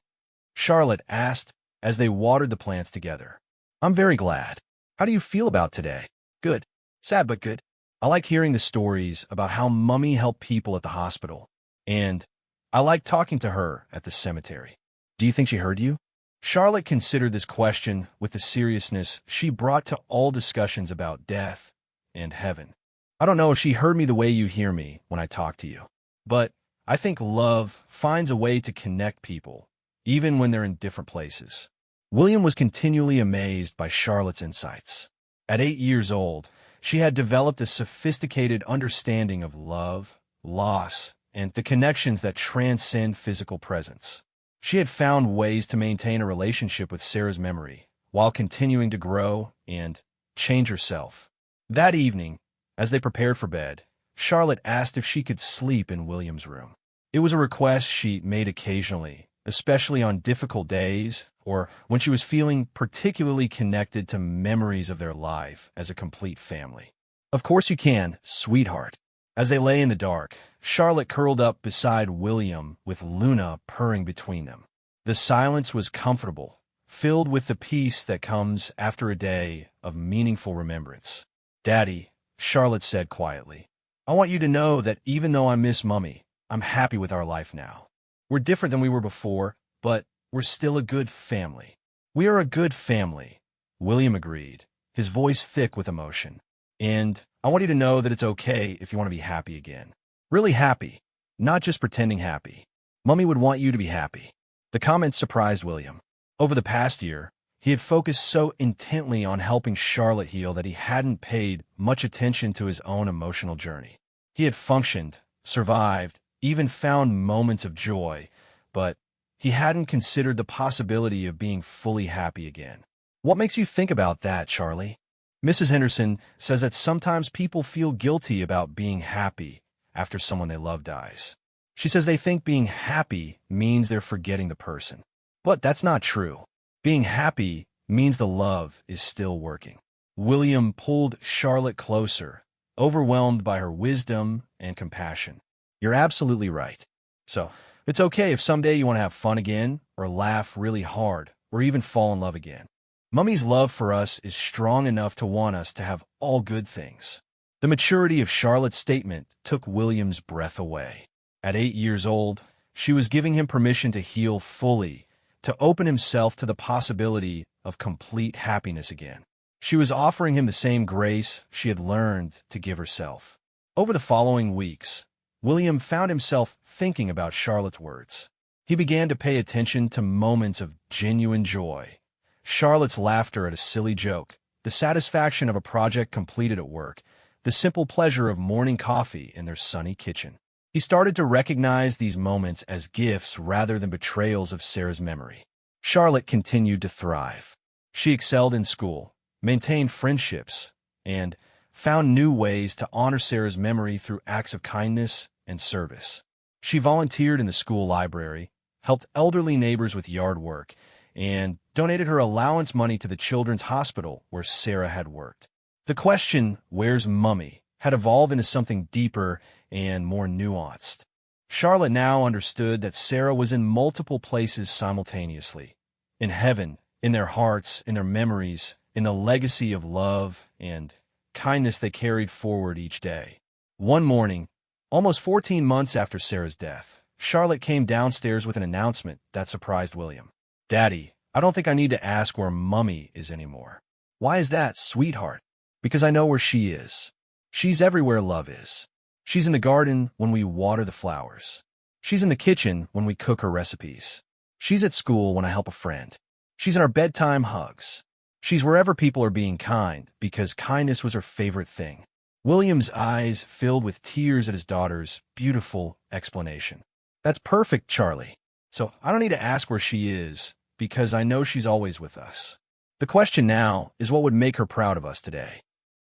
Charlotte asked as they watered the plants together. "I'm very glad. How do you feel about today?" "Good. Sad but good. I like hearing the stories about how Mummy helped people at the hospital, and I like talking to her at the cemetery." "Do you think she heard you?" Charlotte considered this question with the seriousness she brought to all discussions about death and heaven. "I don't know if she heard me the way you hear me when I talk to you, but I think love finds a way to connect people, even when they're in different places." William was continually amazed by Charlotte's insights. At 8 years old, she had developed a sophisticated understanding of love, loss, and the connections that transcend physical presence. She had found ways to maintain a relationship with Sarah's memory while continuing to grow and change herself. That evening, as they prepared for bed, Charlotte asked if she could sleep in William's room. It was a request she made occasionally, especially on difficult days or when she was feeling particularly connected to memories of their life as a complete family. "Of course you can, sweetheart." As they lay in the dark, Charlotte curled up beside William with Luna purring between them. The silence was comfortable, filled with the peace that comes after a day of meaningful remembrance. "Daddy," Charlotte said quietly, "I want you to know that even though I miss Mummy, I'm happy with our life now. We're different than we were before, but we're still a good family." "We are a good family," William agreed, his voice thick with emotion. "And I want you to know that it's okay if you want to be happy again. Really happy, not just pretending happy. Mummy would want you to be happy." The comment surprised William. Over the past year, he had focused so intently on helping Charlotte heal that he hadn't paid much attention to his own emotional journey. He had functioned, survived, even found moments of joy, but he hadn't considered the possibility of being fully happy again. What makes you think about that, Charlie? Mrs. Henderson says that sometimes people feel guilty about being happy after someone they love dies. She says they think being happy means they're forgetting the person. But that's not true. Being happy means the love is still working. William pulled Charlotte closer, overwhelmed by her wisdom and compassion. You're absolutely right. So, it's okay if someday you want to have fun again, or laugh really hard, or even fall in love again. Mummy's love for us is strong enough to want us to have all good things. The maturity of Charlotte's statement took William's breath away. At 8 years old, she was giving him permission to heal fully, to open himself to the possibility of complete happiness again. She was offering him the same grace she had learned to give herself. Over the following weeks, William found himself thinking about Charlotte's words. He began to pay attention to moments of genuine joy. Charlotte's laughter at a silly joke, the satisfaction of a project completed at work, the simple pleasure of morning coffee in their sunny kitchen. He started to recognize these moments as gifts rather than betrayals of Sarah's memory. Charlotte continued to thrive. She excelled in school, maintained friendships, and found new ways to honor Sarah's memory through acts of kindness and service. She volunteered in the school library, helped elderly neighbors with yard work, and donated her allowance money to the children's hospital where Sarah had worked. The question, "Where's Mummy?" had evolved into something deeper and more nuanced. Charlotte now understood that Sarah was in multiple places simultaneously. In heaven, in their hearts, in their memories, in the legacy of love and kindness they carried forward each day. One morning, almost 14 months after Sarah's death, Charlotte came downstairs with an announcement that surprised William. "Daddy, I don't think I need to ask where Mummy is anymore." "Why is that, sweetheart?" "Because I know where she is. She's everywhere love is. She's in the garden when we water the flowers. She's in the kitchen when we cook her recipes. She's at school when I help a friend. She's in our bedtime hugs. She's wherever people are being kind, because kindness was her favorite thing." William's eyes filled with tears at his daughter's beautiful explanation. "That's perfect, Charlie. So I don't need to ask where she is, because I know she's always with us. The question now is what would make her proud of us today."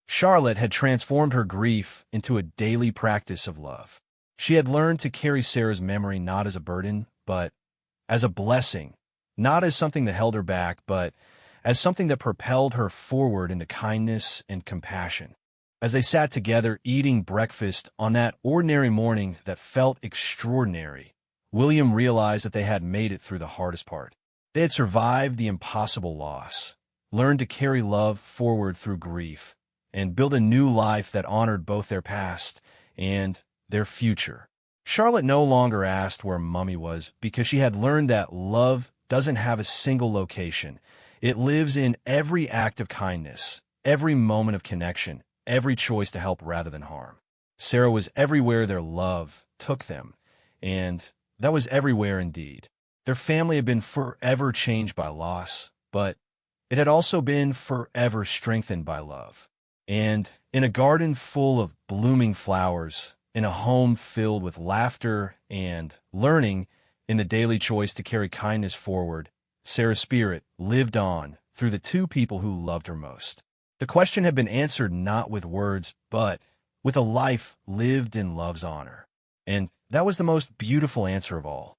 Charlotte had transformed her grief into a daily practice of love. She had learned to carry Sarah's memory not as a burden, but as a blessing, not as something that held her back, but as something that propelled her forward into kindness and compassion. As they sat together eating breakfast on that ordinary morning that felt extraordinary, William realized that they had made it through the hardest part. They had survived the impossible loss, learned to carry love forward through grief, and build a new life that honored both their past and their future. Charlotte no longer asked where Mummy was because she had learned that love doesn't have a single location. It lives in every act of kindness, every moment of connection, every choice to help rather than harm. Sarah was everywhere their love took them, and that was everywhere indeed. Their family had been forever changed by loss, but it had also been forever strengthened by love. And in a garden full of blooming flowers, in a home filled with laughter and learning, in the daily choice to carry kindness forward, Sarah's spirit lived on through the two people who loved her most. The question had been answered not with words, but with a life lived in love's honor. And that was the most beautiful answer of all.